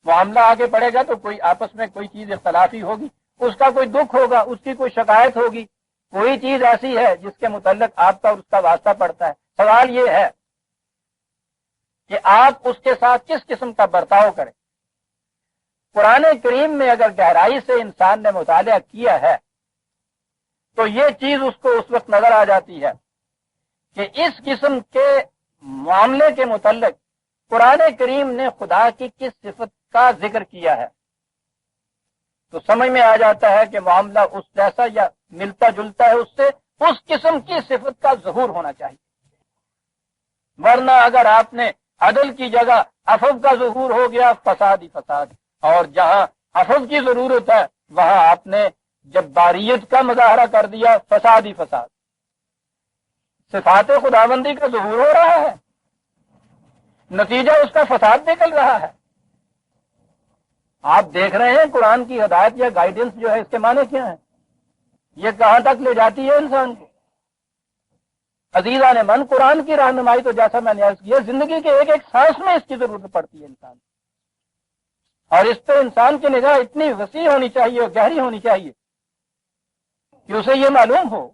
معاملہ آگے پڑے گا تو کوئی آپس میں کوئی چیز اختلافی ہوگی، اس کا کوئی دکھ ہوگا، اس کی کوئی شکایت ہوگی، کوئی چیز ایسی ہے جس کے متعلق آپ کا اور اس کا واسطہ پڑتا ہے۔ سوال یہ ہے کہ آپ اس کے ساتھ کس قسم کا برتاؤ کریں۔ قرآن کریم میں اگر گہرائی سے انسان نے مطالعہ کیا ہے تو یہ چیز اس کو اس وقت نظر آ جاتی ہے کہ اس قسم کے معاملے کے متعلق قرآن کریم نے خدا کی کس صفت کا ذکر کیا ہے، تو سمجھ میں آ جاتا ہے کہ معاملہ اس جیسا یا ملتا جلتا ہے اس سے، اس قسم کی صفت کا ظہور ہونا چاہیے۔ ورنہ اگر آپ نے عدل کی جگہ عفو کا ظہور ہو گیا، فساد ہی فساد، اور جہاں عفو کی ضرورت ہے وہاں آپ نے جباریت کا مظاہرہ کر دیا، فساد ہی فساد، صفات خداوندی کا ظہور ہو رہا ہے، نتیجہ اس کا فساد نکل رہا ہے۔ آپ دیکھ رہے ہیں قرآن کی ہدایت یا گائیڈنس جو ہے اس کے معنی کیا ہیں، یہ کہاں تک لے جاتی ہے انسان کو۔ عزیزان من، قرآن کی رہنمائی تو جیسا میں نے عرض کیا زندگی کے ایک ایک سانس میں اس کی ضرورت پڑتی ہے انسان، اور اس پہ انسان کی نگاہ اتنی وسیع ہونی چاہیے اور گہری ہونی چاہیے کہ اسے یہ معلوم ہو۔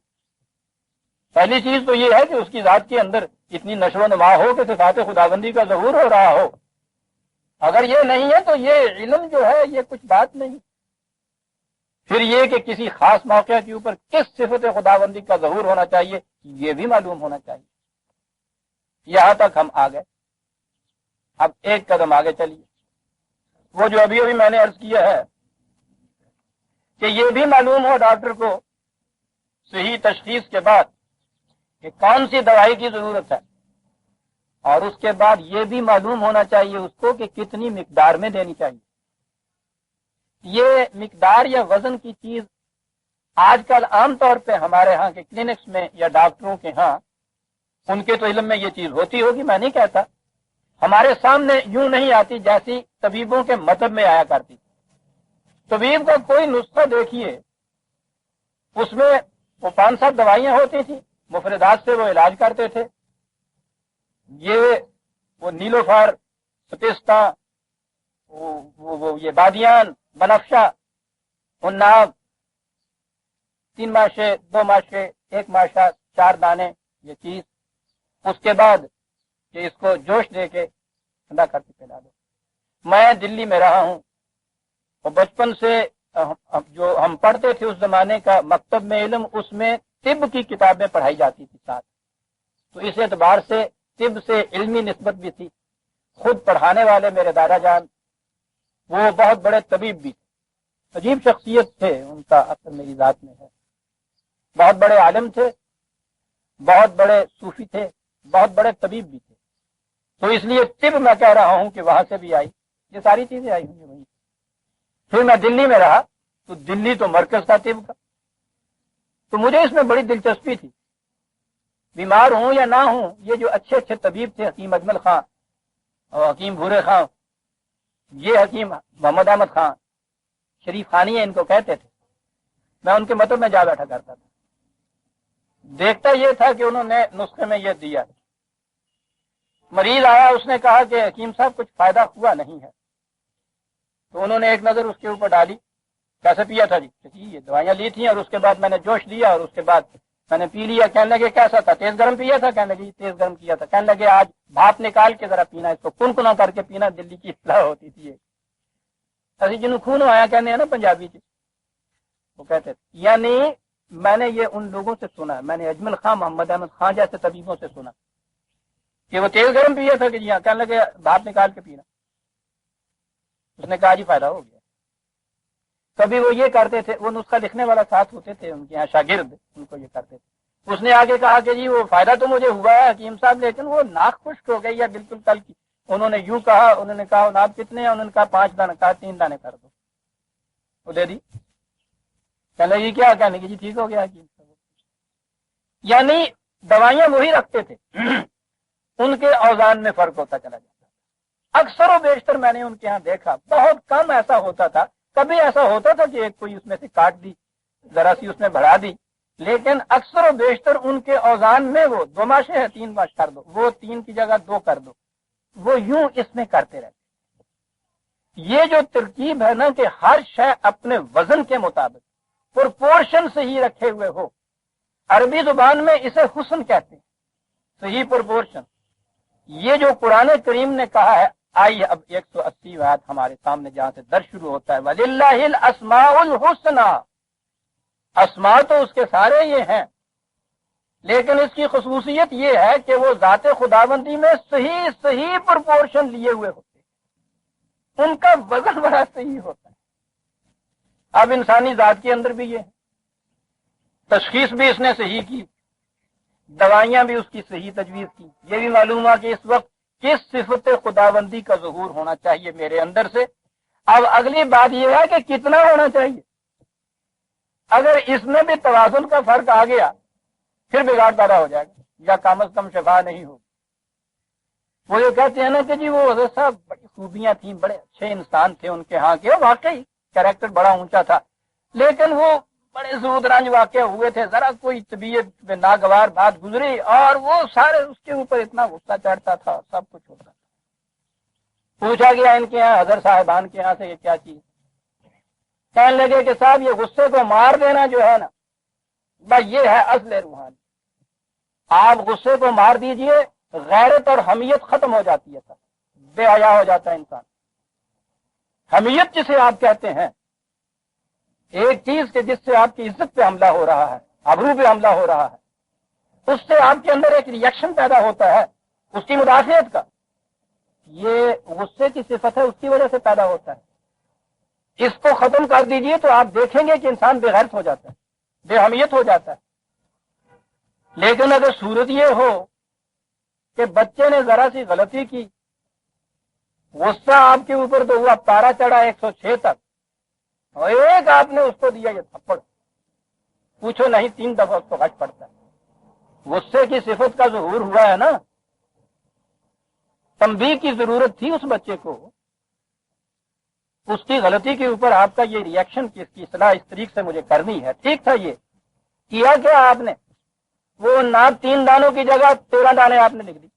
پہلی چیز تو یہ ہے کہ اس کی ذات کے اندر اتنی نشو و نما ہو کہ صفات خداوندی کا ظہور ہو رہا ہو۔ اگر یہ نہیں ہے تو یہ علم جو ہے یہ کچھ بات نہیں۔ پھر یہ کہ کسی خاص موقع کے اوپر کس صفت خداوندی کا ظہور ہونا چاہیے یہ بھی معلوم ہونا چاہیے۔ یہاں تک ہم آ گئے، اب ایک قدم آگے چلیے۔ وہ جو ابھی میں نے عرض کیا ہے کہ یہ بھی معلوم ہو ڈاکٹر کو صحیح تشخیص کے بعد کہ کون سی دوائی کی ضرورت ہے، اور اس کے بعد یہ بھی معلوم ہونا چاہیے اس کو کہ کتنی مقدار میں دینی چاہیے۔ یہ مقدار یا وزن کی چیز آج کل عام طور پہ ہمارے ہاں کے کلینکس میں یا ڈاکٹروں کے ہاں، ان کے تو علم میں یہ چیز ہوتی ہوگی، میں نہیں کہتا، ہمارے سامنے یوں نہیں آتی جیسی طبیبوں کے مطلب میں آیا کرتی۔ طبیب کا کوئی نسخہ دیکھیے، اس میں وہ 5-7 دوائیاں ہوتی تھیں، مفردات سے وہ علاج کرتے تھے۔ وہ نیلوفر، ستستہ، یہ بادیان، بنفشہ، اناب، 3 ماشے، 2 ماشے، 1 ماشا، 4 دانے، یہ چیز، اس کے بعد کہ اس کو جوش دے کے ٹھنڈا کر کے پلا دو۔ میں دلی میں رہا ہوں اور بچپن سے جو ہم پڑھتے تھے اس زمانے کا مکتب میں علم، اس میں طب کی کتابیں پڑھائی جاتی تھی ساتھ، تو اس اعتبار سے طب سے علمی نسبت بھی تھی۔ خود پڑھانے والے میرے دادا جان وہ بہت بڑے طبیب بھی تھے، عجیب شخصیت تھے، ان کا اثر میری ذات میں ہے، بہت بڑے عالم تھے، بہت بڑے صوفی تھے، بہت بڑے طبیب بھی تھے۔ تو اس لیے طب میں کہہ رہا ہوں کہ وہاں سے بھی آئی، یہ ساری چیزیں آئی ہوں وہیں۔ پھر میں دلی میں رہا تو دلی تو مرکز تھا طب کا، تو مجھے اس میں بڑی دلچسپی تھی، بیمار ہوں یا نہ ہوں، یہ جو اچھے اچھے طبیب تھے، حکیم اجمل خان اور حکیم بھورے خان، یہ حکیم محمد احمد خان، شریف خانی ان کو کہتے تھے، میں ان کے مطلب میں جا بیٹھا کرتا تھا، دیکھتا یہ تھا کہ انہوں نے نسخے میں یہ دیا، مریض آیا، اس نے کہا کہ حکیم صاحب کچھ فائدہ ہوا نہیں ہے، تو انہوں نے ایک نظر اس کے اوپر ڈالی، کیسے پیا تھا جی؟ یہ دوائیاں لی تھیں اور اس کے بعد میں نے جوش لیا اور اس کے بعد میں نے پی لیا۔ کہنے لگے کیسا تھا؟ تیز گرم پیا تھا؟ کہنے لگے تیز گرم کیا تھا۔ کہنے لگے آج بھاپ نکال کے ذرا پینا، اس کو کنکنا کر کے پینا، دلی کی اصلاح ہوتی تھی۔ اسی جنوں خون آیا کہنے ہیں نا پنجابی چ، وہ کہتے تھے۔ یعنی میں نے یہ ان لوگوں سے سنا، میں نے اجمل خان، محمد احمد خان جیسے طبیبوں سے سنا کہ وہ تیز گرم پیا تھا کہ جی ہاں، کہنے لگے بھاپ نکال کے پینا۔ اس نے کہا جی فائدہ ہو گیا۔ کبھی وہ یہ کرتے تھے، وہ نسخہ لکھنے والا ساتھ ہوتے تھے ان کے یہاں شاگرد، ان کو یہ کرتے تھے۔ اس نے آگے کہا کہ جی وہ فائدہ تو مجھے ہوا ہے حکیم صاحب، لیکن وہ ناک خشک ہو گئی ہے بالکل کل کی۔ انہوں نے یوں کہا، انہوں نے کہا ناک کتنے ہیں؟ انہوں نے کہا 5 دانے، کہا 3 دانے کر دو، وہ دے دی۔ کہنے لگی کیا؟ کہنے کی جی ٹھیک ہو گیا حکیم صاحب۔ یعنی دوائیاں وہی رکھتے تھے، ان کے اوزان میں فرق ہوتا چلا جاتا۔ اکثر و بیشتر میں نے ان کے ہاں دیکھا، بہت کم ایسا ہوتا تھا، کبھی ایسا ہوتا تھا کہ ایک کوئی اس میں سے کاٹ دی، ذرا سی اس میں بڑھا دی، لیکن اکثر و بیشتر ان کے اوزان میں وہ 2 ماشے ہے 3 ماش کر دو، وہ 3 کی جگہ 2 کر دو، وہ یوں اس میں کرتے رہتے۔ یہ جو ترکیب ہے نا کہ ہر شے اپنے وزن کے مطابق پرپورشن سے ہی رکھے ہوئے ہو، عربی زبان میں اسے حسن کہتے ہیں، صحیح پرپورشن۔ یہ جو قرآن کریم نے کہا ہے، آئیے اب 180 آیت ہمارے سامنے جہاں سے درس شروع ہوتا ہے، وَلِلَّهِ الْأَسْمَاءُ الْحُسْنَى، اسماء تو اس کے سارے یہ ہیں، لیکن اس کی خصوصیت یہ ہے کہ وہ ذات خداوندی میں صحیح پرپورشن لیے ہوئے ہوتے ہیں، ان کا وزن بڑا صحیح ہوتا ہے۔ اب انسانی ذات کے اندر بھی یہ ہے، تشخیص بھی اس نے صحیح کی، دوائیاں بھی اس کی صحیح تجویز کی۔ یہ بھی معلوم ہوا کہ اس وقت کس صفت خداوندی کا ظہور ہونا چاہیے میرے اندر سے۔ اب اگلی بات یہ ہے کہ کتنا ہونا چاہیے۔ اگر اس میں بھی توازن کا فرق آ گیا پھر بگاڑ پیدا ہو جائے گا، یا کم از کم شفا نہیں ہوگی۔ وہ یہ کہتے ہیں نا کہ جی وہ حضرت صاحب بڑی خوبیاں تھیں، بڑے اچھے انسان تھے ان کے ہاں کے، واقعی کیریکٹر بڑا اونچا تھا، لیکن وہ بڑے زود رنج واقع ہوئے تھے، ذرا کوئی طبیعت میں ناگوار بات گزری اور وہ سارے اس کے اوپر اتنا غصہ چڑھتا تھا، سب کچھ ہوتا تھا۔ پوچھا گیا ان کے یہاں حضرت صاحبان کے یہاں سے یہ کیا چیز؟ کہنے لگے کہ صاحب یہ غصے کو مار دینا جو ہے نا، بس یہ ہے اصل روحانی۔ آپ غصے کو مار دیجئے، غیرت اور حمیت ختم ہو جاتی ہے، بے حیا ہو جاتا ہے انسان۔ حمیت جسے آپ کہتے ہیں، ایک چیز کے جس سے آپ کی عزت پہ حملہ ہو رہا ہے، آبرو پہ حملہ ہو رہا ہے، اس سے آپ کے اندر ایک ریئیکشن پیدا ہوتا ہے اس کی مدافعت کا، یہ غصے کی صفت ہے، اس کی وجہ سے پیدا ہوتا ہے۔ اس کو ختم کر دیجئے تو آپ دیکھیں گے کہ انسان بے غیرت ہو جاتا ہے، بے حمیت ہو جاتا ہے۔ لیکن اگر صورت یہ ہو کہ بچے نے ذرا سی غلطی کی، غصہ آپ کے اوپر تو ہوا، پارا چڑھا 106 تک، اور ایک آپ نے اس کو دیا یہ تھپڑ، پوچھو نہیں 3 دفعہ اس کو غش پڑتا ہے۔ غصے کی صفت کا ظہور ہوا ہے نا، تنبیہ کی ضرورت تھی اس بچے کو، اس کی غلطی کے اوپر آپ کا یہ ریئیکشن کہ اس کی اصلاح اس طریقے سے مجھے کرنی ہے، ٹھیک تھا۔ یہ کیا کیا آپ نے؟ وہ ناک 3 دانوں کی جگہ 13 دانے آپ نے لکھ دی،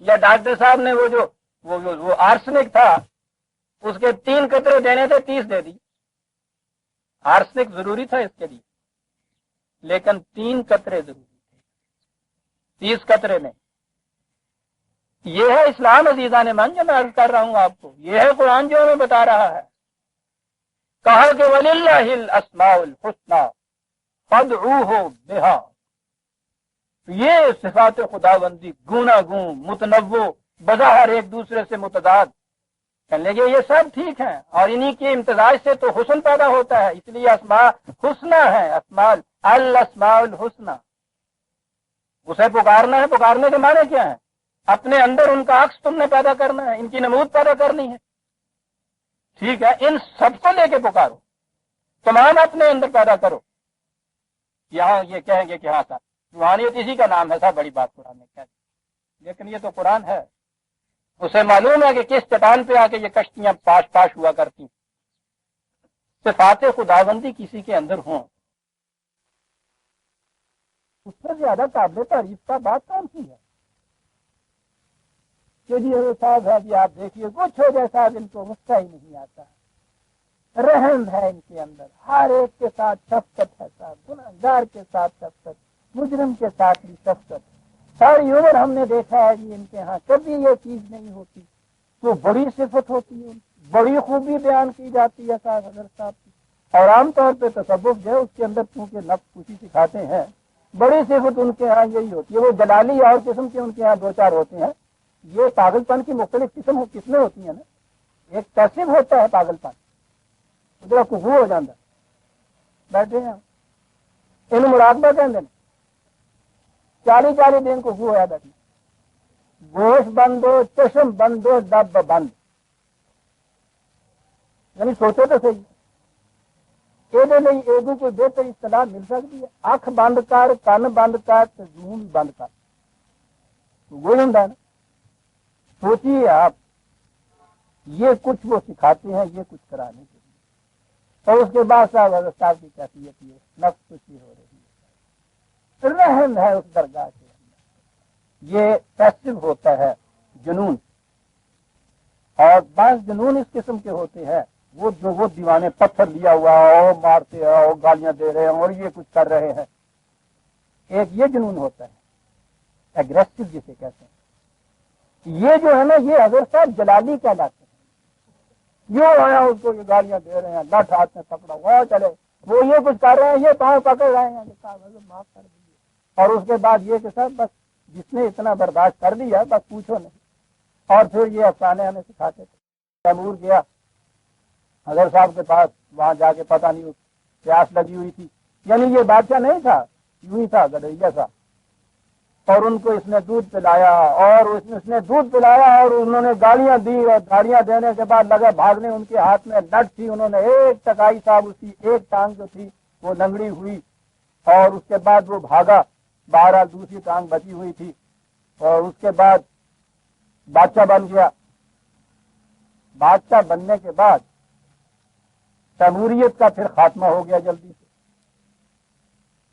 یا ڈاکٹر صاحب نے وہ آرسنک تھا، اس کے 3 قطرے دینے تھے، 30 دے دی۔ آرسنک ضروری تھا اس کے لیے، لیکن 3 قطرے ضروری تھے، 30 قطرے نہیں۔ یہ ہے اسلام عزیزان من جو میں عرض کر رہا ہوں آپ کو، یہ ہے قرآن جو ہمیں بتا رہا ہے۔ کہا کہ وَلِلَّهِ الْأَسْمَاءُ الْحُسْنَى فَادْعُوهُ بِهَا، یہ صفات خداوندی گوناگون، متنوع، بظاہر ایک دوسرے سے متضاد، کہنے لگے یہ سب ٹھیک ہیں، اور انہی کے امتزاج سے تو حسن پیدا ہوتا ہے، اس لیے اسماء حسنہ ہے، الاسماء الحسنى۔ اسے پکارنا ہے، پکارنے کے معنی کیا ہے؟ اپنے اندر ان کا عکس تم نے پیدا کرنا ہے، ان کی نمود پیدا کرنی ہے، ٹھیک ہے؟ ان سب کو لے کے پکارو، تمام اپنے اندر پیدا کرو، یہاں یہ کہیں گے کہ ہاں صاحب روحانیت اسی کا نام ہے، صاحب بڑی بات قرآن نے کہہ دی، لیکن یہ تو قرآن ہے، اسے معلوم ہے کہ کس چٹان پہ آ کے یہ کشتیاں پاش پاش ہوا کرتی، صفات خداوندی کسی کے اندر ہوں، اس سے زیادہ قابل تعریف کا بات کون سی ہے کہ جی صاحب ہے جی آپ دیکھیے کچھ ہو جائے صاحب ان کو غصہ ہی نہیں آتا، رحم ہے ان کے اندر، ہر ایک کے ساتھ شفقت ہے صاحب، گنہگار کے ساتھ شفقت، مجرم کے ساتھ بھی شفقت، ساری عمر ہم نے دیکھا ہے جی ان کے ہاں کبھی یہ چیز نہیں ہوتی، تو بڑی صفت ہوتی ہے، بڑی خوبی بیان کی جاتی ہے صاحب حضرت صاحب کی، اور عام طور پہ تصوف جو ہے اس کے اندر چونکہ نفس خوشی سکھاتے ہیں، بڑی صفت ان کے ہاں یہی ہوتی ہے، وہ جلالی اور قسم کے ان کے ہاں دو چار ہوتے ہیں، یہ پاگل پن کی مختلف قسمیں ہوتی ہیں نا، ایک پیسو ہوتا ہے پاگل پن، ادھر کفو ہو جاتا بیٹھے ہیں ان مراقبہ کہتے ہیں 40 دن کفو ہوا بیٹھنا، گوشت بند ہو، چشم بند ہو، ڈب بند، یعنی سوچو تو صحیح یہ کوئی بہتر اصطلاح مل سکتی ہے، اکھ بند کر، کن بند کر، منہ بند کر، وہ ہوں نا، سوچیے آپ یہ کچھ وہ سکھاتے ہیں یہ کچھ کرانے کے لیے، اور اس کے بعد صاحب حضرت صاحب کی کیفیت یہ نفس خوشی ہو رہی ہے، رحم ہے اس درگاہ کے اندر، یہ پیسو ہوتا ہے جنون، اور بعض جنون اس قسم کے ہوتے ہیں وہ جو وہ دیوانے پتھر لیا ہوا ہے اور مارتے ہیں اور گالیاں دے رہے ہیں اور یہ کچھ کر رہے ہیں، ایک یہ جنون ہوتا ہے ایگریسو جسے کہتے ہیں، یہ جو ہے نا یہ حضرت صاحب جلالی کہلاتے ہیں، یہ آیا اس کو یہ گالیاں دے رہے ہیں، لٹ ہاتھ میں پکڑا ہوا چلے، وہ یہ کچھ کر رہے ہیں، یہ پاؤں پکڑ رہے ہیں، معاف کر دیجیے، اور اس کے بعد یہ کہ صاحب بس جس نے اتنا برداشت کر دیا بس پوچھو نہیں، اور پھر یہ افسانے ہمیں سکھاتے تھے، تیمور گیا حضرت صاحب کے پاس، وہاں جا کے پتہ نہیں پیاس لگی ہوئی تھی، یعنی یہ بادشاہ نہیں تھا، یوں ہی تھا گڈریا تھا، اور ان کو اس نے دودھ پلایا اور اس نے دودھ پلایا اور انہوں نے گالیاں دی، اور گالیاں دینے کے بعد لگا بھاگنے، ان کے ہاتھ میں لٹ تھی، انہوں نے ایک ٹکائی صاحب اس کی ایک ٹانگ جو تھی وہ لنگڑی ہوئی، اور اس کے بعد وہ بھاگا، بہرحال دوسری ٹانگ بچی ہوئی تھی، اور اس کے بعد بادشاہ بن گیا، بادشاہ بننے کے بعد تیموریت کا پھر خاتمہ ہو گیا جلدی سے،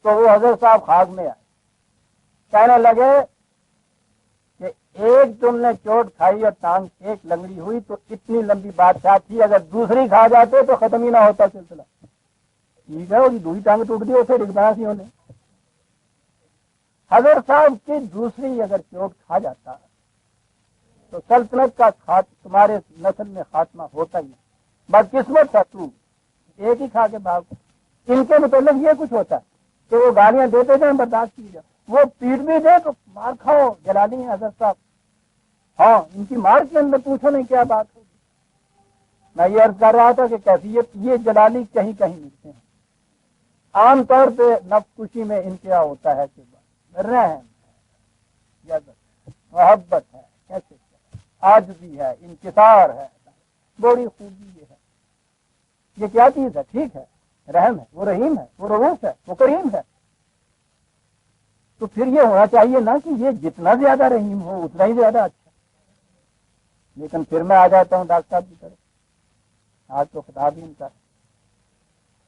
تو وہ حضرت صاحب خاک میں آئے، کہنے لگے کہ ایک تم نے چوٹ کھائی اور ٹانگ ایک لنگڑی ہوئی تو اتنی لمبی بادشاہ تھی، اگر دوسری کھا جاتے تو ختم ہی نہ ہوتا سلسلہ، ٹھیک ہے وہ دوسری ٹانگ ٹوٹ گئی اسے ڈگنا سی انہیں، حضرت صاحب کی دوسری اگر چوٹ کھا جاتا تو سلطنت کا تمہارے نسل میں خاتمہ ہوتا ہی، بدقسمت تھا تو ایک ہی کھا کے بھاگ، ان کے متعلق یہ کچھ ہوتا ہے کہ وہ گالیاں دیتے تھے برداشت کی جائے، وہ پیٹ بھی دے تو مار کھاؤ، جلالی ہیں حضرت صاحب، ہاں ان کی مار کے اندر پوچھو نہیں کیا بات ہوگی، میں یہ عرض کر رہا تھا کہ کیفیت یہ جلالی کہیں کہیں ملتے ہیں، عام طور پہ نفس خوشی میں انتہا ہوتا ہے کہ رحم ہے، محبت ہے، کیسے عاجزی ہے، انکسار ہے، بڑی خوبی یہ ہے، یہ کیا چیز ہے، ٹھیک ہے رحم ہے، وہ رحیم ہے، وہ رؤوف ہے، وہ کریم ہے، تو پھر یہ ہونا چاہیے نا کہ یہ جتنا زیادہ رحیم ہو اتنا ہی زیادہ اچھا، لیکن پھر میں آ جاتا ہوں ڈاکٹر صاحب کی طرف، آج تو خطاب ہی ان کا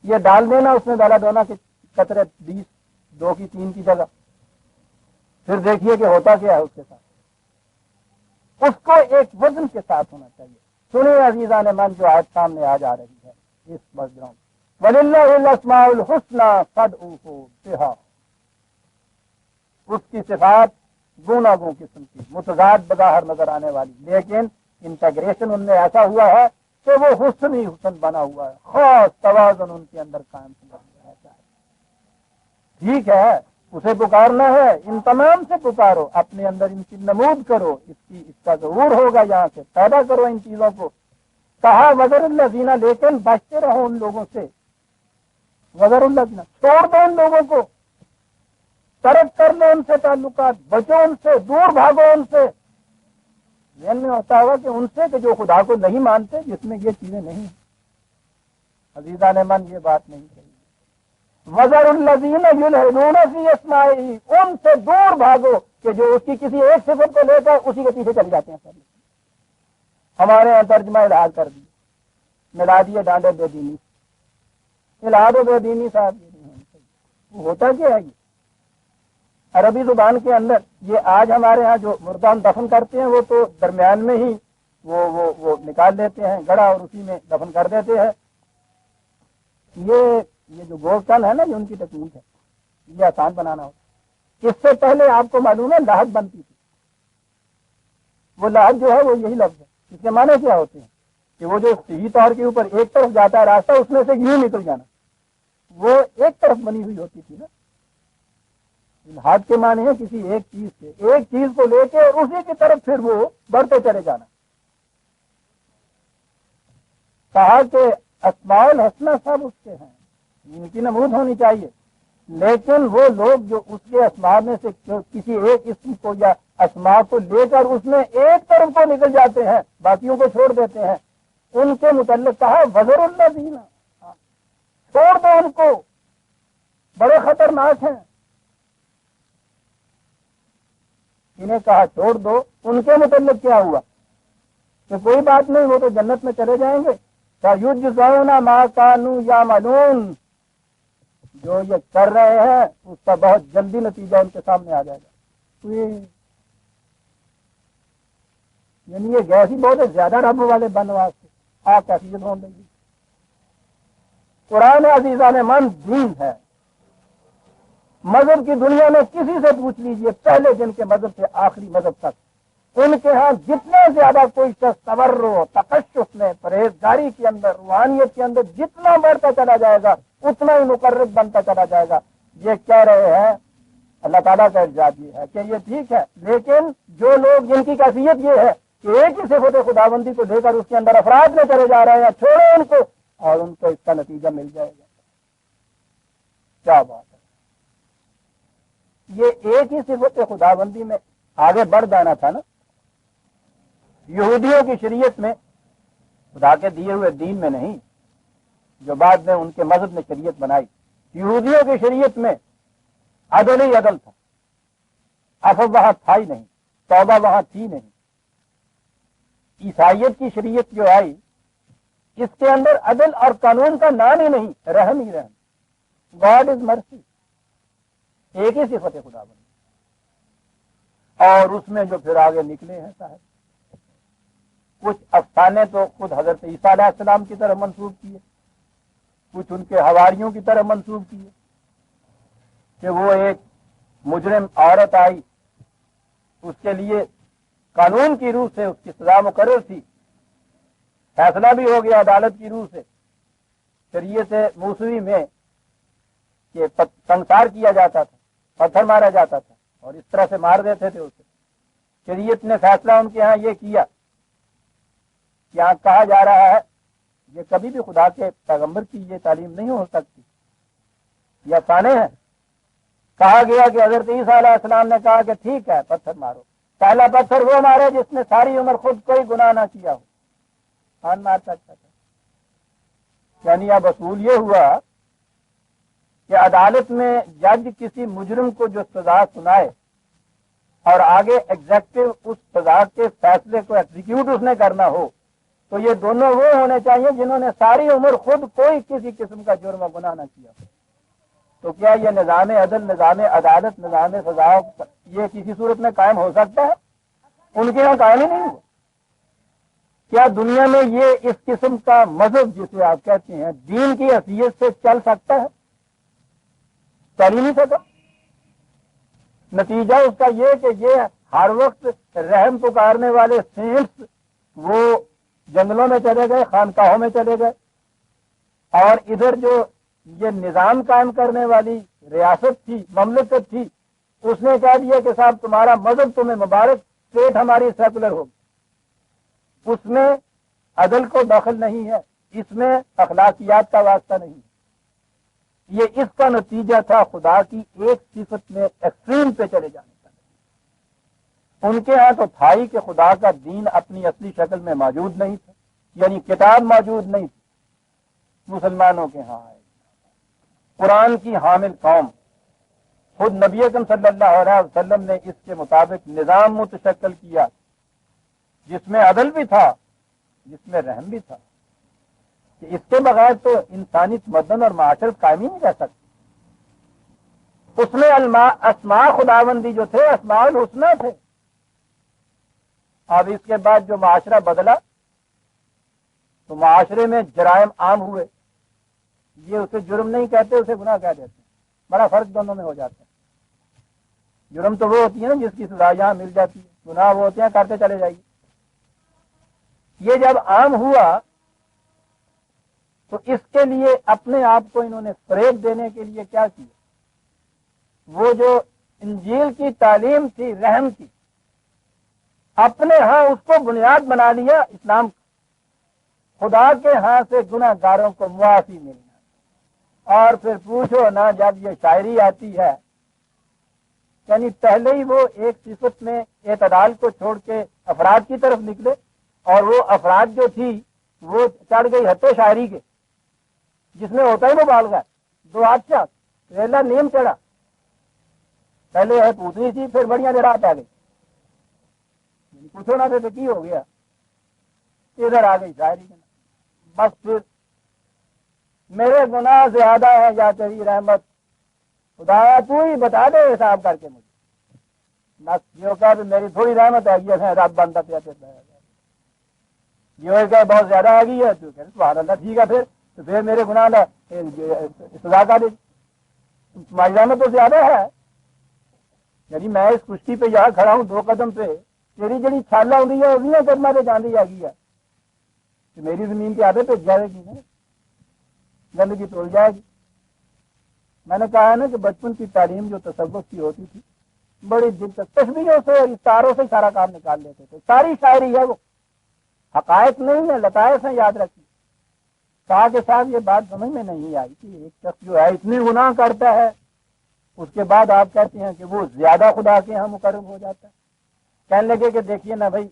یہ ڈال دینا اس میں ڈالا دونا کے قطرے 20 2 کی 3 کی جگہ، پھر دیکھیے کہ ہوتا کیا ہے اس کے ساتھ، اس کو ایک وزن کے ساتھ ہونا چاہیے، سنیں عزیزان من جو آج سامنے آ جا رہی ہے اس مجرم وَلِلَّهِ الْأَسْمَاءُ الْحُسْنَى فَادْعُوهُ بِهَا، اس کی صفات گوناگوں قسم کی متضاد بظاہر نظر آنے والی، لیکن انٹیگریشن ان میں ایسا ہوا ہے کہ وہ حسن ہی حسن بنا ہوا ہے، خاص توازن ان کے اندر قائم رہتا ہے، ٹھیک ہے اسے پکارنا ہے، ان تمام سے پکارو، اپنے اندر ان کی نمود کرو، اس کا ظہور ہوگا، یہاں سے پیدا کرو ان چیزوں کو، کہا وزر اللہ زینا، لیکن بچتے رہو ان لوگوں سے، وزر اللہ زینا چھوڑ دو ان لوگوں کو، ترک کر لو ان سے تعلقات، بچو ان سے، دور بھاگو ان سے، ذہن میں ہوتا ہوگا کہ ان سے کہ جو خدا کو نہیں مانتے، جس میں یہ چیزیں نہیں، عزیزان من یہ بات نہیں کہی، وَذَرُوا الَّذِينَ يُلْحِدُونَ فِي أَسْمَائِهِ، ان سے دور بھاگو کہ جو اس کی کسی ایک صفت کو لے کر اسی کے پیچھے چل جاتے ہیں. سب ہمارے یہاں ترجمہ الحاد کر دیا، ملا دیے ڈانڈے بے دینی. الحاد و بے دینی صاحب ہوتا کیا ہے؟ یہ عربی زبان کے اندر یہ آج ہمارے ہاں جو مردان دفن کرتے ہیں وہ تو درمیان میں ہی وہ نکال دیتے ہیں گڑھا اور اسی میں دفن کر دیتے ہیں. یہ جو گوشتن ہے نا، یہ ان کی تکنیک ہے، یہ آسان بنانا ہوتا. اس سے پہلے آپ کو معلوم ہے لاحد بنتی تھی. وہ لاحد جو ہے وہ یہی لفظ ہے. اس کے معنی کیا ہوتے ہیں کہ وہ جو صحیح طور کے اوپر ایک طرف جاتا ہے راستہ، اس میں سے یوں نکل جانا، وہ ایک طرف بنی ہوئی ہوتی تھی نا. الحاد کے معنی ہے کسی ایک چیز کو لے کے اور اسی کی طرف پھر وہ بڑھتے چلے جانا. کہا کہ اسماء الحسنہ سب اس کے ہیں، ان کی نمود ہونی چاہیے، لیکن وہ لوگ جو اس کے اسماء میں سے کسی ایک اسم کو یا اسماء کو لے کر اس میں ایک طرف کو نکل جاتے ہیں، باقیوں کو چھوڑ دیتے ہیں، ان کے متعلق کہا وَذَرُوا الَّذِينَ، چھوڑ دو ان کو، بڑے خطرناک ہیں. انہیں کہا چھوڑ دو. ان کے متعلق کیا ہوا کہ کوئی بات نہیں، وہ تو جنت میں چلے جائیں گے. فَيُجْزَوْنَ مَا كَانُوا يَعْمَلُونَ، جو یہ کر رہے ہیں اس کا بہت جلدی نتیجہ ان کے سامنے آ جائے گا. یعنی یہ گیس ہی بہت زیادہ رب والے بن واسطے آپ کیفیت ہوں گی. قرآن عزیزان من دین ہے. مذہب کی دنیا میں کسی سے پوچھ لیجئے، پہلے دن کے مذہب سے آخری مذہب تک، ان کے ہاں جتنا زیادہ کوئی شخص تورع، تقشف میں، پرہیزگاری کے اندر، روحانیت کے اندر جتنا بڑھتا چلا جائے گا اتنا ہی مقرب بنتا چلا جائے گا. یہ کہہ رہے ہیں اللہ تعالیٰ کا ارشاد یہ ہے کہ یہ ٹھیک ہے، لیکن جو لوگ جن کی کیفیت یہ ہے کہ ایک ہی صفت خداوندی کو لے کر اس کے اندر افراد میں چلے جا رہے ہیں، چھوڑیں ان کو اور ان کو اس کا نتیجہ مل جائے گا. کیا بات ہے! یہ ایک ہی صفت خداوندی میں آگے بڑھ جانا تھا نا. یہودیوں کی شریعت میں، خدا کے دیے ہوئے دین میں نہیں، جو بعد میں ان کے مذہب نے شریعت بنائی، یہودیوں کی شریعت میں عدل ہی عدل تھا. عفو وہاں تھا ہی نہیں، توبہ وہاں تھی نہیں. عیسائیت کی شریعت جو آئی، اس کے اندر عدل اور قانون کا نام ہی نہیں، رحم ہی رحم. گاڈ از مرسی، ایک ہی صفت خدا بنی. اور اس میں جو پھر آگے نکلے ہیں صاحب، کچھ افسانے تو خود حضرت عیسیٰ علیہ السلام کی طرف منسوب کیے، کچھ ان کے حواریوں کی طرف منسوب کیے کہ وہ ایک مجرم عورت آئی، اس کے لیے قانون کی روح سے اس کی سزا مقرر تھی، فیصلہ بھی ہو گیا عدالت کی روح سے، شریعت موسوی میں کہ سنسار کیا جاتا تھا، پتھر مارا جاتا تھا اور اس طرح سے مار دیتے تھے اسے. شریعت نے فیصلہ ان کے ہاں یہ کیا، یہاں کہا جا رہا ہے یہ کبھی بھی خدا کے پیغمبر کی یہ تعلیم نہیں ہو سکتی، یہ افسانے ہیں. کہا گیا کہ حضرت عیسیٰ علیہ السلام نے کہا کہ ٹھیک ہے پتھر مارو. پہلا پتھر وہ مارے جس نے ساری عمر خود کوئی گناہ نہ کیا ہو، کون مار سکتا تھا. یعنی اب اصول یہ ہوا کہ عدالت میں جج کسی مجرم کو جو سزا سنائے اور آگے ایگزیکٹو اس سزا کے فیصلے کو ایگزیکیوٹ اس نے کرنا ہو، تو یہ دونوں وہ ہونے چاہیے جنہوں نے ساری عمر خود کوئی کسی قسم کا جرم و گناہ نہ کیا ہو. تو کیا یہ نظام عدل، نظام عدالت، نظام سزا یہ کسی صورت میں قائم ہو سکتا ہے؟ ان کے یہاں قائم ہی نہیں ہوا. کیا دنیا میں یہ اس قسم کا مذہب جسے آپ کہتے ہیں دین کی حیثیت سے چل سکتا ہے؟ چل ہی نہیں سکا. نتیجہ اس کا یہ کہ یہ ہر وقت رحم پکارنے والے سینٹس وہ جنگلوں میں چلے گئے، خانقاہوں میں چلے گئے، اور ادھر جو یہ نظام قائم کرنے والی ریاست تھی، مملکت تھی، اس نے کہہ دیا کہ صاحب تمہارا مذہب تمہیں مبارک، اسٹیٹ ہماری سیکولر ہوگی. اس میں عدل کو دخل نہیں ہے، اس میں اخلاقیات کا واسطہ نہیں. یہ اس کا نتیجہ تھا خدا کی ایک صفت میں ایکسٹریم پہ چلے جانے کا. ان کے ہاں تو تھا ہی کہ خدا کا دین اپنی اصلی شکل میں موجود نہیں تھا، یعنی کتاب موجود نہیں تھی. مسلمانوں کے ہاں ہے قرآن کی حامل قوم، خود نبی اکرم صلی اللہ علیہ وسلم نے اس کے مطابق نظام متشکل کیا جس میں عدل بھی تھا، جس میں رحم بھی تھا، کہ اس کے بغیر تو انسانی تمدن اور معاشرت قائم ہی نہیں رہ سکتی۔ اس میں اسماء خداوندی جو تھے اسماء الحسنہ تھے۔ اب اس کے بعد جو معاشرہ بدلا تو معاشرے میں جرائم عام ہوئے۔ یہ اسے جرم نہیں کہتے، اسے گناہ کہہ دیتے ہیں۔ بڑا فرق دونوں میں ہو جاتا ہے۔ جرم تو وہ ہوتی ہے نا جس کی سزا یہاں مل جاتی ہے، گناہ وہ ہوتے ہیں کرتے چلے جائیے۔ یہ جب عام ہوا تو اس کے لیے اپنے آپ کو انہوں نے فریب دینے کے لیے کیا کیا؟ وہ جو انجیل کی تعلیم تھی رحم کی، اپنے ہاں اس کو بنیاد بنا لیا اسلام کا۔ خدا کے ہاں سے گناہ گاروں کو معافی ملنا، اور پھر پوچھو نا جب یہ شاعری آتی ہے، یعنی پہلے ہی وہ ایک صفت میں اعتدال کو چھوڑ کے افراد کی طرف نکلے، اور وہ افراد جو تھی وہ چڑھ گئی حد شاعری کے، جس میں ہوتا ہی مبالغہ، دو بادشاہ ریلا نیم چڑھا، پہلے ہے پوتنی تھی پھر بڑیاں جڑات آ گئی، پوچھو نا تو کی ہو گیا، ادھر آ گئی شاعری کے، بس پھر میرے گناہ زیادہ ہے یا تیری رحمت، خدایا تو ہی بتا دے حساب کر کے مجھے، بس یہ کہا کہ میری تھوڑی رحمت آ گئی ہے، رب بندہ پیا یہ کہ بہت زیادہ آ گئی ہے، تو سبحان اللہ ٹھیک ہے، پھر میرے گناہ سزا کا دے، تمہاری رحمت تو زیادہ ہے، یعنی میں اس کشتی پہ یہاں کھڑا ہوں 2 قدم پہ، تیری جڑی چھالا ہوئی ہے وہ قدمہ پہ جاندی آ گئی ہے، کہ میری زمین پہ آدھے پہ جائے گی نا، گندگی تول جائے گی۔ میں نے کہا ہے نا کہ بچپن کی تعلیم جو تصوف کی ہوتی تھی بڑی دلچسپ، تشبیہوں سے اور اشاروں سے سارا کام نکال لیتے تھے، ساری شاعری ہے وہ، حقائق نہیں ہے، لطائف ہیں، یاد رکھیے۔ کہا کہ صاحب یہ بات سمجھ میں نہیں آئی کہ ایک شخص جو ہے اتنی گناہ کرتا ہے، اس کے بعد آپ کہتے ہیں کہ وہ زیادہ خدا کے ہاں مقرب ہو جاتا ہے۔ کہنے لگے کہ دیکھیے نا بھائی،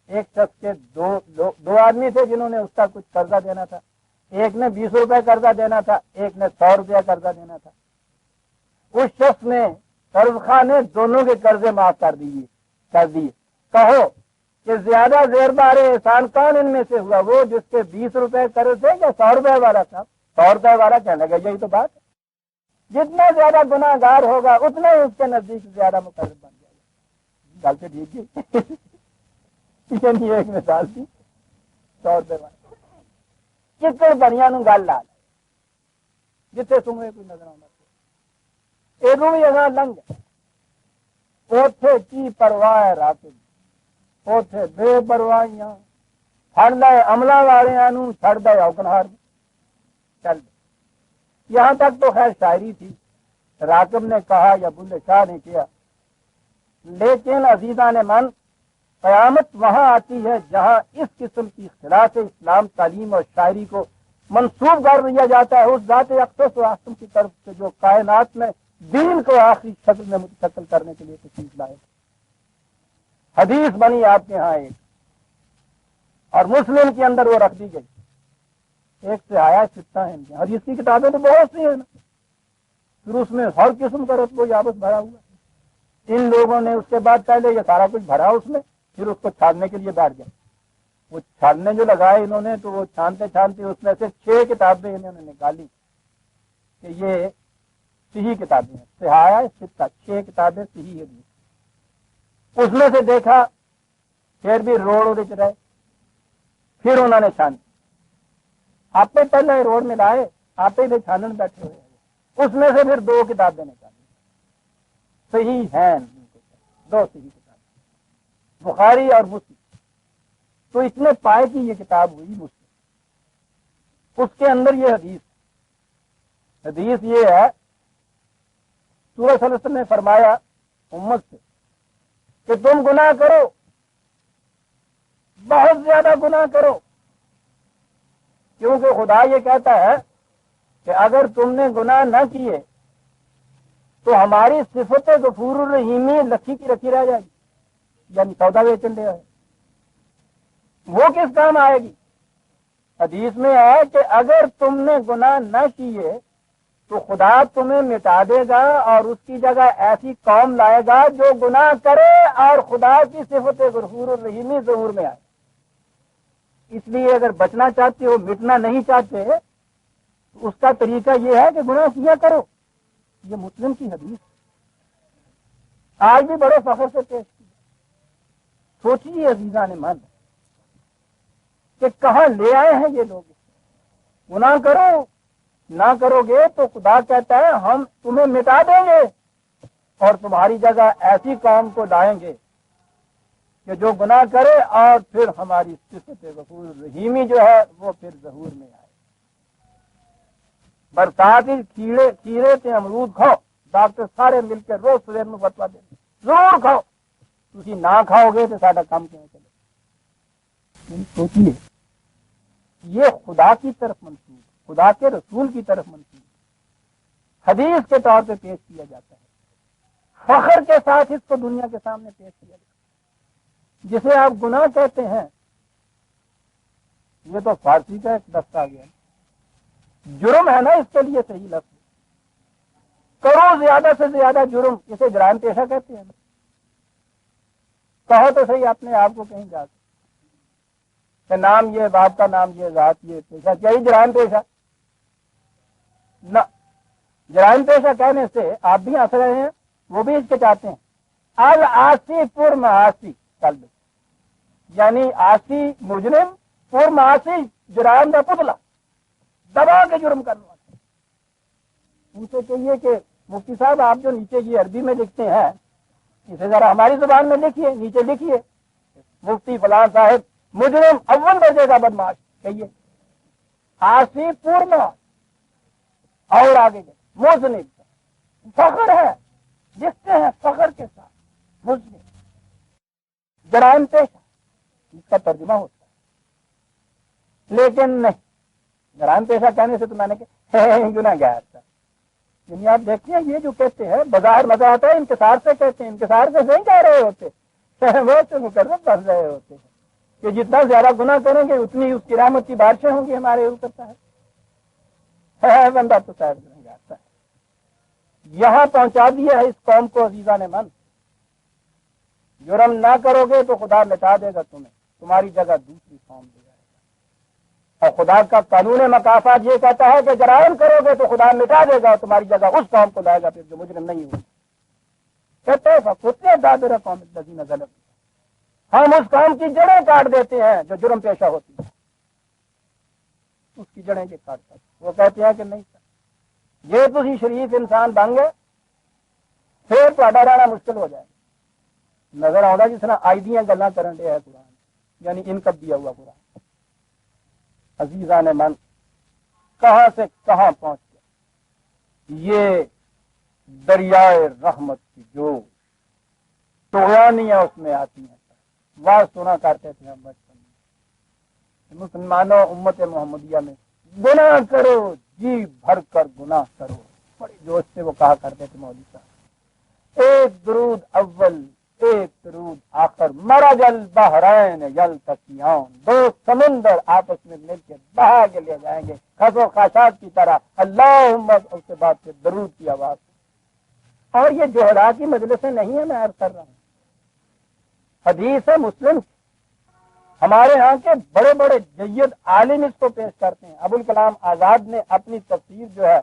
ایک شخص کے دو آدمی تھے جنہوں نے اس کا کچھ قرضہ دینا تھا، ایک نے 20 روپے قرضہ دینا تھا، ایک نے 100 روپیہ قرضہ دینا تھا۔ اس شخص نے قرض خواہ نے دونوں کے قرضے معاف کر دیے۔ کہو کہ زیادہ زیر بار احسان کون ان میں سے ہوا، وہ جس کے 20 روپے قرض تھے یا 100 روپے والا تھا؟ 100 روپے والا کہنے لگا یہی تو بات ہے، جتنا زیادہ گناہ گار ہوگا اتنا ہی اس کے نزدیک زیادہ مقرب بن جائے گا۔ گل سے ٹھیک ہے، یعنی ایک مثال تھی 100 روپے والا چکر بڑیاں نو گل لا جتنے سوئے کوئی نظر آنا یہ بھی اگاں لنگ اوتھے کی پرواہ راکب، اوتھے بے پرواہیاں چھڑ دے عملہ والوں چھڑ دے اوکنہار چل دے۔ یہاں تک تو خیر شاعری تھی، راکب نے کہا یا بلے شاہ نے کیا، لیکن عزیزان من قیامت وہاں آتی ہے جہاں اس قسم کی اختلاف اسلام تعلیم اور شاعری کو منسوب کر دیا جاتا ہے اس ذات اقدس و اعظم کی طرف سے جو کائنات میں دین کو آخری شکل میں متشکل کرنے کے لیے تشریف لائے۔ حدیث بنی آپ کے ہاں ایک، اور مسلم کے اندر وہ رکھ دی گئی، ایک سے آیا سکتا ہے، حدیث کی کتابیں تو بہت سی ہیں نا، پھر اس میں ہر قسم کا رتب و یابس بھرا ہوا۔ ان لوگوں نے اس کے بعد پہلے یہ سارا کچھ بھرا اس میں، پھر اس کو چھاننے کے لیے بیٹھ گئے۔ وہ چھاننے جو لگائے انہوں نے تو وہ چھانتے چھانتے اس میں سے 6 کتابیں انہوں نے نکالی کہ یہ صحیح کتابیں ہیں، صحایا ستہ، 6 کتابیں صحیح حدیث۔ اس میں سے دیکھا پھر بھی روڑ رہے، پھر انہوں نے چھانی، آپ پہ پہلے روڈ میں لائے، آپ ہی چھانن بیٹھے ہوئے، اس میں سے پھر 2 کتابیں نکالی صحیح ہیں، 2 صحیح کتابیں بخاری اور مسلم۔ تو اتنے پائے کی یہ کتاب ہوئی مسلم، اس کے اندر یہ حدیث یہ ہے، سورہ صلی اللہ علیہ وسلم نے فرمایا امت سے کہ تم گناہ کرو، بہت زیادہ گناہ کرو، کیونکہ خدا یہ کہتا ہے کہ اگر تم نے گناہ نہ کیے تو ہماری صفت غفور الرحیمی لکھی کی رکھی رہ جائے گی، یعنی سودا بیچن دے ہے، وہ کس کام آئے گی؟ حدیث میں ہے کہ اگر تم نے گناہ نہ کیے تو خدا تمہیں مٹا دے گا اور اس کی جگہ ایسی قوم لائے گا جو گناہ کرے اور خدا کی صفت غفور الرحیمی ظہور میں آئے. اس لیے اگر بچنا چاہتے ہو، مٹنا نہیں چاہتے، تو اس کا طریقہ یہ ہے کہ گناہ کیا کرو. یہ مسلم کی حدیث آج بھی بڑے فخر سے پیش کی. سوچیے عزیزان من کہ کہاں لے آئے ہیں یہ لوگ. گناہ کرو، نہ کرو گے تو خدا کہتا ہے ہم تمہیں مٹا دیں گے اور تمہاری جگہ ایسی قوم کو لائیں گے کہ جو گناہ کرے اور پھر ہماری صفت غفور رحیمی جو ہے وہ پھر ظہور میں آئے. برسات کھیرے کے امرود کھاؤ، ڈاکٹر سارے مل کے روز سویر میں فتوا دیں گے ضرور کھاؤ. تھی نہ کھاؤ گے تو سارا کام کیوں چلے. سوچیے یہ خدا کی طرف منسوخ، خدا کے رسول کی طرف منسوخ حدیث کے طور پہ پیش کیا جاتا ہے. فخر کے ساتھ اس کو دنیا کے سامنے پیش کیا جاتا ہے. جسے آپ گناہ کہتے ہیں، یہ تو فارسی کا ایک لفظ آ گیا. جرم ہے نا اس کے لیے صحیح لفظ. کرو زیادہ سے زیادہ جرم، اسے جرائم پیشہ کہتے ہیں. کہو تو صحیح اپنے آپ کو کہیں جا کہ نام یہ، باپ کا نام یہ، ذات یہ، پیشہ کیا ہی جرائم پیشہ نہ. جرائم پیشہ کہنے سے آپ بھی ہنس رہے ہیں، وہ بھی اس کے چاہتے ہیں. العاصی پر معاصی قلب، یعنی آسی مجرم، پر معاصی جرائم کا پتلا، دبا کے جرم کرنا. ان سے کہیے کہ مفتی صاحب آپ جو نیچے یہ عربی میں لکھتے ہیں اسے ذرا ہماری زبان میں لکھیے. نیچے لکھیے مفتی فلاں صاحب مجرم اول درجے کا بدماش، کہیے آسی پورنا اور آگے مذنب. فخر ہے، لکھتے ہیں فخر کے ساتھ مذنب، جرائم پیشہ اس کا ترجمہ ہوتا ہے. لیکن نہیں، جرائم پیشہ کہنے سے تو میں نے کہ گناہ گار تھا. یعنی آپ دیکھتے ہیں یہ جو کہتے ہیں بظاہر مزہ آتا ہے، انکسار سے کہتے ہیں. انکسار سے نہیں کہہ رہے ہوتے، وہ سے مقرر پڑھ رہے ہوتے ہیں کہ جتنا زیادہ گناہ کریں گے اتنی اس کی رحمت کی بارشیں ہوں گی ہمارے اوپر. ہے بندہ تو صاحب نہیں آتا ہے. یہاں پہنچا دیا ہے اس قوم کو عزیزان من. جرم نہ کرو گے تو خدا مٹا دے گا تمہیں، تمہاری جگہ دوسری قوم دے گا. اور خدا کا قانون مکافات یہ کہتا ہے کہ جرائم کرو گے تو خدا مٹا دے گا اور تمہاری جگہ اس قوم کو لائے گا پھر جو مجرم نہیں ہوگی. کہتے ہیں کتنے دادر قوم الذین ظلموا، ہم اس قوم کی جڑیں کاٹ دیتے ہیں جو جرم پیشہ ہوتی ہے. اس کی جڑیں یہ کاٹتا ہے. وہ کہتے ہیں کہ نہیں سر یہ تھی شریف انسان بن گئے پھر تو رہنا مشکل ہو جائے. نظر آؤں گا جس طرح آئی دیاں گلا کرن دے ہے قرآن، یعنی ان کب دیا ہوا قرآن. عزیزان من کہاں سے کہاں پہنچ گیا یہ دریائے رحمت کی جو طغیانیاں اس میں آتی ہیں. واہ سنا کرتے تھے ہم بچپن میں. مسلمانوں امت محمدیہ میں گناہ کرو، جی بھر کر گناہ کرو، بڑے جوش سے وہ کہا کرتے تھے مولوی صاحب. ایک درود اول ایک درود آخر، مرج البحرین یلتقیان، دو سمندر آپس میں مل کے بہا کے لے جائیں گے خس و خاشاک کی طرح. اللہم، اس کے بعد پھر درود کی آواز. اور یہ جوہرا کی مجلسیں نہیں ہیں، میں عرض کر رہا ہوں، حدیث مسلم. ہمارے ہاں کے بڑے بڑے جید عالم اس کو پیش کرتے ہیں. ابوالکلام آزاد نے اپنی تفسیر جو ہے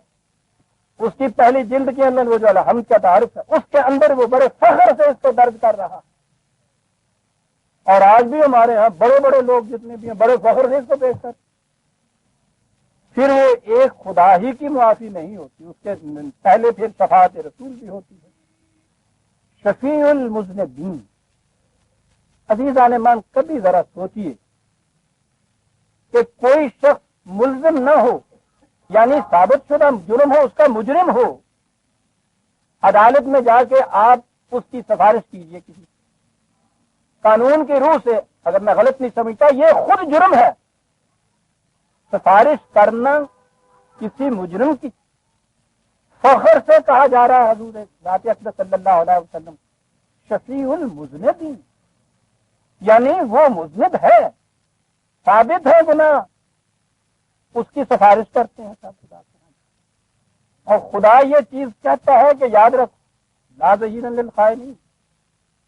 اس کی پہلی جلد کے اندر وہ جو الحمد کا تعارف ہے اس کے اندر وہ بڑے فخر سے اس کو درج کر رہا. اور آج بھی ہمارے ہاں بڑے بڑے لوگ جتنے بھی ہیں بڑے فخر سے اس کو پیش کرتے. پھر وہ ایک خدا ہی کی معافی نہیں ہوتی، اس کے پہلے پھر شفاعت رسول بھی ہوتی ہے. شفیع المذنبین. عزیزان من کبھی ذرا سوچیے کہ کوئی شخص ملزم نہ ہو، یعنی ثابت شدہ جرم ہو، اس کا مجرم ہو، عدالت میں جا کے آپ اس کی سفارش کیجئے کسی قانون کی روح سے. اگر میں غلط نہیں سمجھتا یہ خود جرم ہے. سفارش کرنا کسی مجرم کی فخر سے کہا جا رہا ہے. حضور ذات اقدس صلی اللہ علیہ وسلم شفیع المذنبین، یعنی وہ مذنب ہے، ثابت ہے گناہ، اس کی سفارش کرتے ہیں. سب خدا اور خدا یہ چیز کہتا ہے کہ یاد رکھو لا ظہیرا للخائنین،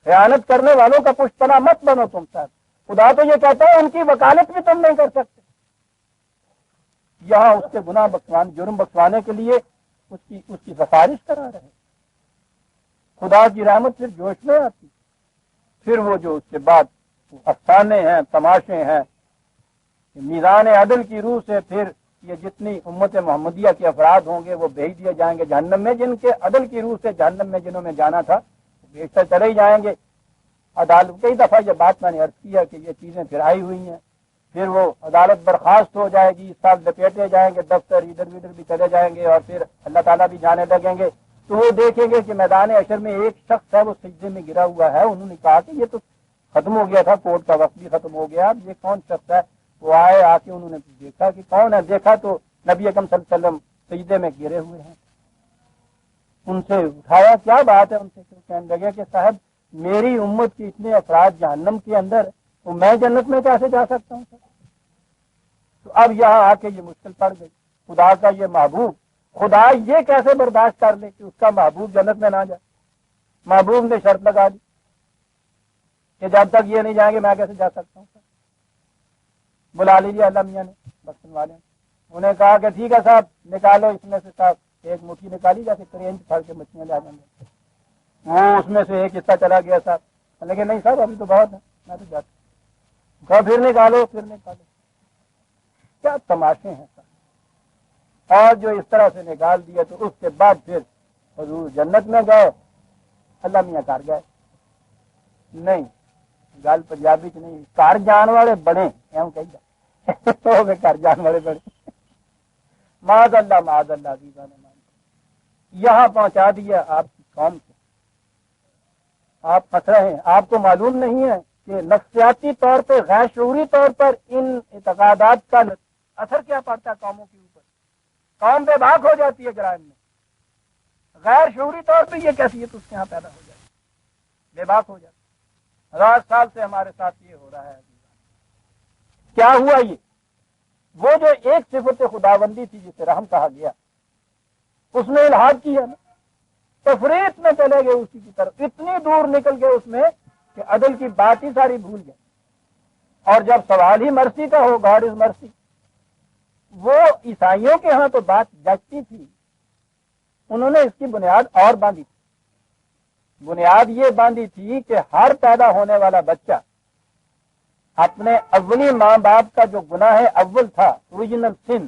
خیانت کرنے والوں کا پشت پناہ مت بنو تم ساتھ. خدا تو یہ کہتا ہے ان کی وکالت بھی تم نہیں کر سکتے. یہاں اس کے گناہ بخشوانے، جرم بخشوانے کے لیے اس کی سفارش کرا رہے. خدا کی رحمت پھر جوش میں آتی. پھر وہ جو اس کے بعد افسانے ہیں، تماشے ہیں، میزان عدل کی روح سے پھر یہ جتنی امت محمدیہ کے افراد ہوں گے وہ بھیج دیے جائیں گے جہنم میں. جن کے عدل کی روح سے جہنم میں جنہوں نے جانا تھا بیشتر چلے ہی جائیں گے. عدالت کئی دفعہ یہ بات میں نے عرض کیا کہ یہ چیزیں پھر آئی ہوئی ہیں. پھر وہ عدالت برخاست ہو جائے گی، سب لپیٹے جائیں گے، دفتر ادھر ادھر بھی چلے جائیں گے، اور پھر اللہ تعالیٰ بھی جانے لگیں گے. تو وہ دیکھیں گے کہ میدان حشر میں ایک شخص ہے وہ سجدے میں گرا ہوا ہے. انہوں نے کہا کہ یہ تو ختم ہو گیا تھا، کورٹ کا وقت بھی ختم ہو گیا، اب یہ کون شخص ہے؟ وہ آئے، آ کے انہوں نے دیکھا کہ کون ہے. دیکھا تو نبی اکرم صلی اللہ علیہ وسلم سجدے میں گرے ہوئے ہیں. ان سے اٹھایا، کیا بات ہے؟ ان سے کہنے لگے کہ صاحب میری امت کی اتنے افراد جہنم کے اندر، تو میں جنت میں کیسے جا سکتا ہوں؟ تو اب یہاں آ کے یہ مشکل پڑ گئی. خدا کا یہ محبوب، خدا یہ کیسے برداشت کر لے کہ اس کا محبوب جنت میں نہ جائے؟ محبوب نے شرط لگا دی کہ جب تک یہ نہیں جائیں گے میں کیسے جا سکتا ہوں. بلا لیجیے اللہ میاں نے، بخشن والے نے. انہیں کہا کہ ٹھیک ہے صاحب، نکالو اس میں سے صاحب ایک مٹھی نکالی، جیسے کرینچ پھڑ کے مچھلیاں لے جائیں گے. وہ اس میں سے ایک حصہ چلا گیا صاحب. لیکن نہیں صاحب ابھی تو بہت ہے، میں تو جاتا ہوں. کہا پھر نکالو، پھر نکالو. کیا تماشے ہیں صاحب. اور جو اس طرح سے نکال دیا تو اس کے بعد پھر حضور جنت میں گئے. اللہ میاں کر گئے نہیں، گل پنجابی چ نہیں، کر جان والے بڑے ایویں کہی کر جان والے بڑے. معاذ اللہ معاذ اللہ عزیزان یہاں پہنچا دیا آپ کی قوم سے. آپ پھنس رہے ہیں. آپ کو معلوم نہیں ہے کہ نفسیاتی طور پہ، غیر شعوری طور پر ان اعتقادات کا اثر کیا پڑتا ہے قوموں کے اوپر. قوم بے باک ہو جاتی ہے جرائم میں. غیر شعوری طور پہ یہ کیفیت اس کے یہاں پیدا ہو جاتی ہے، بے باک ہو جاتی ہے. 1000 سال سے ہمارے ساتھ یہ ہو رہا ہے. کیا ہوا؟ یہ وہ جو ایک صفت خداوندی تھی جسے رحم کہا گیا، اس میں الحاد کیا نا، تفریط میں چلے گئے اسی کی طرف. اتنی دور نکل گئے اس میں کہ عدل کی بات ہی ساری بھول گئے. اور جب سوال ہی مرسی کا ہو، گاڈ از مرسی، وہ عیسائیوں کے ہاں تو بات جچتی تھی. انہوں نے اس کی بنیاد اور باندھی تھی. بنیاد یہ باندھی تھی کہ ہر پیدا ہونے والا بچہ اپنے اولی ماں باپ کا جو گناہ اول تھا، اوریجنل سن،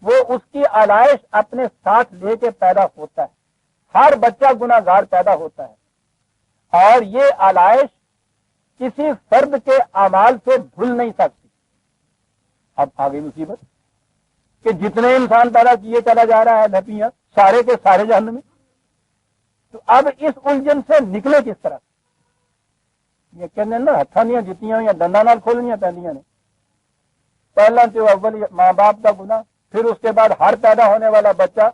وہ اس کی آلائش اپنے ساتھ لے کے پیدا ہوتا ہے. ہر بچہ گناہ گار پیدا ہوتا ہے، اور یہ آلائش کسی فرد کے اعمال سے دھل نہیں سکتی. اب آگے مصیبت کہ جتنے انسان پیدا کیے چلا جا رہا ہے نبیاں، سارے کے سارے جہنم میں. تو اب اس الجھن سے نکلے کس طرح؟ یہ کہنے نا ہاتھاں دیا جتیاں یا دنداں نال کھولنیاں پیندیاں نے. پہلا تو اول ماں باپ کا گناہ، پھر اس کے بعد ہر پیدا ہونے والا بچہ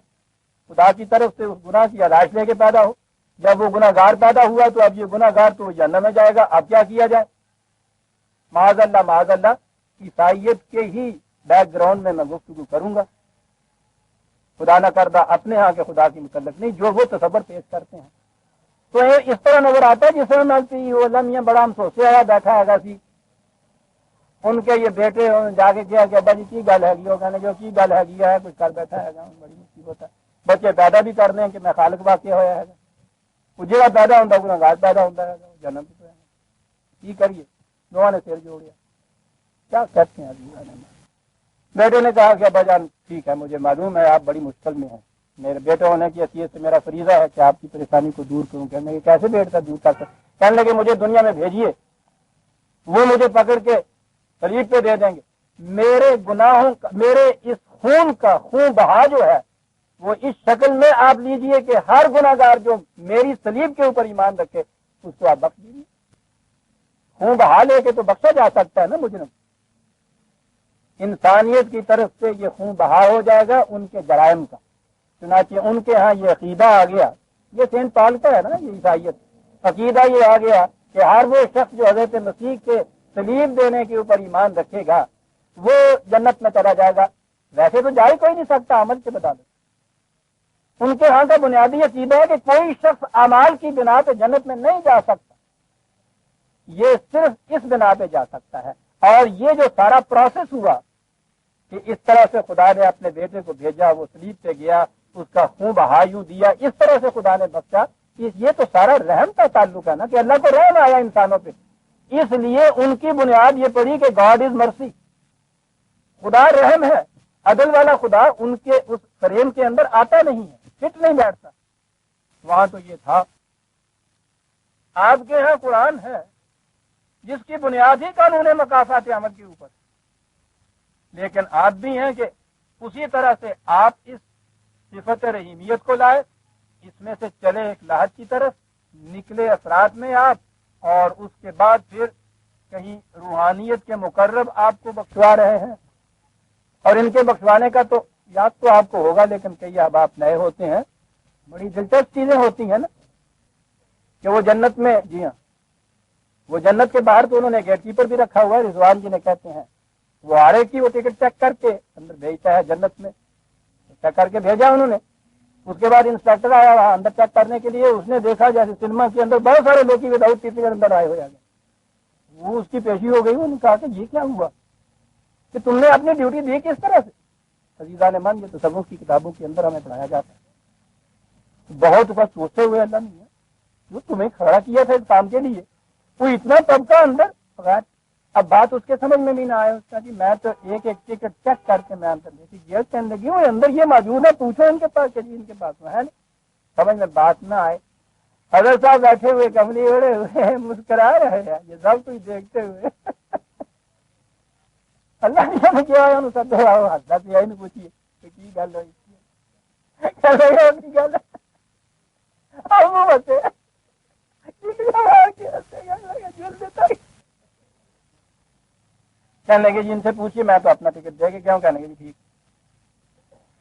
خدا کی طرف سے اس گناہ کی آلائش لے کے پیدا ہو. جب وہ گناہ گار پیدا ہوا تو اب یہ گناہ گار تو جہنم میں جائے گا. اب کیا کیا جائے؟ معاذ اللہ معاذ اللہ. عیسائیت کے ہی بیک گراؤنڈ میں گفتگو کروں گا. خدا نہ کردہ اپنے ہاں کے خدا کی متعلق نہیں، جو وہ تصور پیش کرتے ہیں. تو اس طرح نظر آتا ہے جس طرح نالتی وہ لمحہ بڑا ہم سوچے آیا بیٹھا ہے گا سی. ان کے یہ بیٹے جا کے کیا کہ ابا جی کی گل ہے، کہنے جو کی گل ہے کچھ کر بیٹھا ہے گا. بڑی مصیبت ہے. بچے پیدا بھی کرنے کہ میں خالق واقع ہوا ہے. وہ جہاں پیدا ہوتا ہے گناہ پیدا ہوتا ہے، جنم کی کریے. دونوں نے سر جوڑیا. کیا کہتے ہیں بیٹے نے کہا کہ ابا جان ٹھیک ہے، مجھے معلوم ہے آپ بڑی مشکل میں ہیں. میرے بیٹے ہونے کی حیثیت سے میرا فریضہ ہے کہ آپ کی پریشانی کو دور کروں. کہنے کہ کیسے بیٹا دور کر سکتے؟ کہنے لگے مجھے دنیا میں بھیجیے، وہ مجھے پکڑ کے صلیب پہ دے دیں گے. میرے گناہوں کا، میرے اس خون کا خون بہا جو ہے وہ اس شکل میں آپ لیجئے کہ ہر گناہ گار جو میری صلیب کے اوپر ایمان رکھے اس کو آپ بخش دیجیے. خون بہا لے کے تو بخشا جا سکتا ہے نا مجرم. انسانیت کی طرف سے یہ خون بہا ہو جائے گا ان کے جرائم کا. چنانچہ ان کے ہاں یہ عقیدہ آ گیا. یہ سینٹ پال کا ہے نا یہ عیسائیت. عقیدہ یہ آ گیا کہ ہر وہ شخص جو حضرت مسیح کے صلیب دینے کے اوپر ایمان رکھے گا وہ جنت میں چلا جائے گا. ویسے تو جا ہی کوئی نہیں سکتا عمل کے بدالت. ان کے ہاں کا بنیادی عقیدہ ہے کہ کوئی شخص اعمال کی بنا پہ جنت میں نہیں جا سکتا، یہ صرف اس بنا پہ جا سکتا ہے۔ اور یہ جو سارا پروسیس ہوا کہ اس طرح سے خدا نے اپنے بیٹے کو بھیجا، وہ صلیب پہ گیا، اس کا خون بہا یوں دیا، اس طرح سے خدا نے بخشا، یہ تو سارا رحم کا تعلق ہے نا، کہ اللہ کو رحم آیا انسانوں پہ، اس لیے ان کی بنیاد یہ پڑی کہ گاڈ از مرسی، خدا رحم ہے، عدل والا خدا ان کے اس فریم کے اندر آتا نہیں ہے، فٹ نہیں بیٹھتا۔ وہاں تو یہ تھا۔ آپ کے یہاں قرآن ہے جس کی بنیاد ہی قانون مکافات عمل کے اوپر، لیکن آپ بھی ہیں کہ اسی طرح سے آپ اس صفت رحیمیت کو لائے، اس میں سے چلے ایک لاحت کی طرف، نکلے اثرات میں آپ، اور اس کے بعد پھر کہیں روحانیت کے مقرب آپ کو بخشوا رہے ہیں۔ اور ان کے بخشوانے کا تو یاد تو آپ کو ہوگا، لیکن کئی احباب نئے ہوتے ہیں، بڑی دلچسپ چیزیں ہوتی ہیں نا، کہ وہ جنت میں، جی ہاں، وہ جنت کے باہر تو انہوں نے گیٹ کیپر بھی رکھا ہوا ہے، رضوان جی نے کہتے ہیں، وہ آ رہے کی وہ ٹکٹ چیک کر کے اندر بھیجتا ہے جنت میں، چیک کر کے بھیجا انہوں نے۔ اس کے بعد انسپیکٹر آیا وہاں اندر چیک کرنے کے لیے، اس نے دیکھا جیسے سنیما کے اندر بہت سارے لوگ وداؤٹ ٹکٹ اندر آئے ہوئے، وہ اس کی پیشی ہو گئی۔ انہوں نے کہا کہ یہ کیا ہوا کہ تم نے اپنی ڈیوٹی دی کس طرح سے؟ عزیزان من، یہ تصوف کی کتابوں کے اندر ہمیں پڑھایا جاتا ہے، بہت بس سوچتے ہوئے اللہ نے جو تمہیں کھڑا کیا تھا اس کام کے لیے، وہ اتنا طبقہ اندر بغیر۔ اب بات اس کے سمجھ میں بھی نہ آئے، اس کا جی میں تو ایک ایک ٹکٹ چیک کر کے میں اندر دیکھی جیل کہنے لگی، وہ اندر یہ موجود ہے، پوچھو ان کے پاس کہ جی ان کے پاس ہے نہیں، سمجھ میں بات نہ آئے۔ حضرت صاحب بیٹھے ہوئے کملی اڑے ہوئے مسکرا رہے ہیں، یہ سب کچھ دیکھتے ہوئے اللہ نے کیا ہے انہوں سب حضرت یہی نہیں پوچھیے کہ کی گل ہوئی گل بچے کہنے لگے جی ان سے پوچھیے، میں تو اپنا ٹکٹ دے کے کیا ہوں؟ کہنے لگے جی ٹھیک۔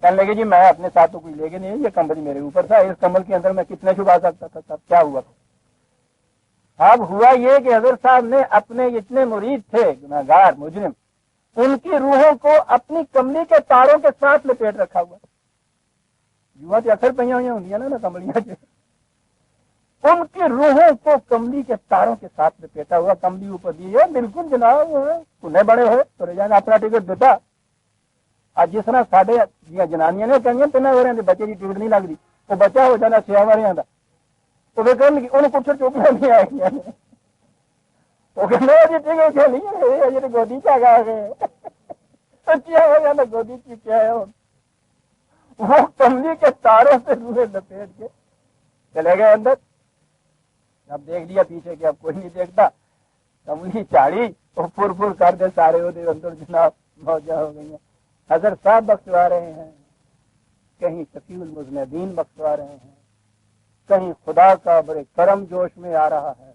کہنے لگے جی میں اپنے ساتھ تو کوئی لے کے نہیں، یہ کمبل میرے اوپر تھا، اس کمبل کے اندر میں کتنے چھپا سکتا تھا، تب کیا ہوا تھا؟ اب ہوا یہ کہ حضرت صاحب نے اپنے جتنے مرید تھے گناہگار مجرم، ان کی روحوں کو اپنی کملی کے تاروں کے ساتھ لپیٹ رکھا ہوا۔ یوں تو اکثر پہ ہوئی ہوں نا کملیاں، ان کی روحوں کو کملی کے تاروں کے ساتھ لپیٹا ہوا، کملی اوپر دی ہے، بالکل جناب تمہیں بڑے ہو تو رجحان اپنا ٹکٹ دیتا۔ آج جس طرح ساڈے جنانیاں نے کہیں تین ہو رہے ہیں بچے کی ٹکٹ نہیں لگ رہی، وہ بچہ ہو جانا 6 وریاں کا، تو وہ کہیں انہیں کچھ چوکیاں نہیں آئے گی، وہ کہنے جی ٹکٹ نہیں گودی چا گئے بچیاں ہو جانا گودی چکے ہے، وہ کملی کے تاروں سے روحیں لپیٹ کے چلے گئے اندر۔ اب دیکھ لیا پیچھے کہ اب کوئی نہیں دیکھتا، کملی چاڑی اور پھر پھر کر دے سارے ہوتے اندر جناب موجہ ہو گئی ہیں۔ حضرت صاحب بخشوا رہے ہیں، کہیں شفیع المذنبین بخشوا رہے ہیں، کہیں خدا کا بڑے کرم جوش میں آ رہا ہے،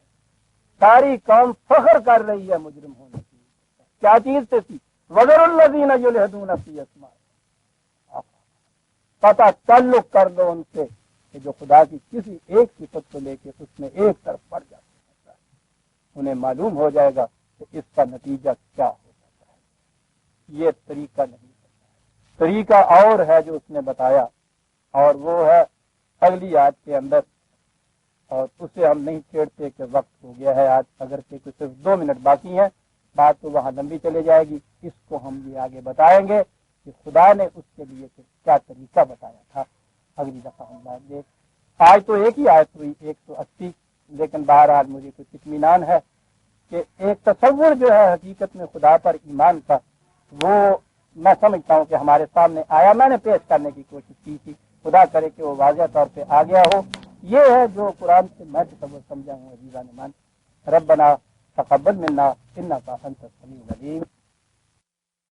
ساری قوم فخر کر رہی ہے مجرم ہونے کی۔ کیا چیز سے تھی؟ وَذَرُ الَّذِينَ يُلْحِدُونَ فِي أَسْمَائِهِ، پتہ تعلق کر دو ان سے کہ جو خدا کی کسی ایک صفت کو لے کے اس میں ایک طرف پڑ جاتا ہے، انہیں معلوم ہو جائے گا کہ اس کا نتیجہ کیا ہو جاتا ہے۔ یہ طریقہ نہیں ہے، طریقہ اور ہے جو اس نے بتایا، اور وہ ہے اگلی آیت کے اندر، اور اسے ہم نہیں چھیڑتے کہ وقت ہو گیا ہے آج، اگر کہ صرف 2 منٹ باقی ہیں، بات تو وہاں لمبی چلے جائے گی۔ اس کو ہم یہ آگے بتائیں گے کہ خدا نے اس کے لیے کیا طریقہ بتایا تھا، اگلی دفعہ ہم بات دیں۔ آج تو ایک ہی آیت ہوئی 180، لیکن بہرحال مجھے کچھ اطمینان ہے کہ ایک تصور جو ہے حقیقت میں خدا پر ایمان کا، وہ میں سمجھتا ہوں کہ ہمارے سامنے آیا، میں نے پیش کرنے کی کوشش کی تھی، خدا کرے کہ وہ واضح طور پہ آ گیا ہو۔ یہ ہے جو قرآن سے میں تصور سمجھا ہوں عزیزان من۔ ربنا تقبل منا انک انت السمیع العلیم۔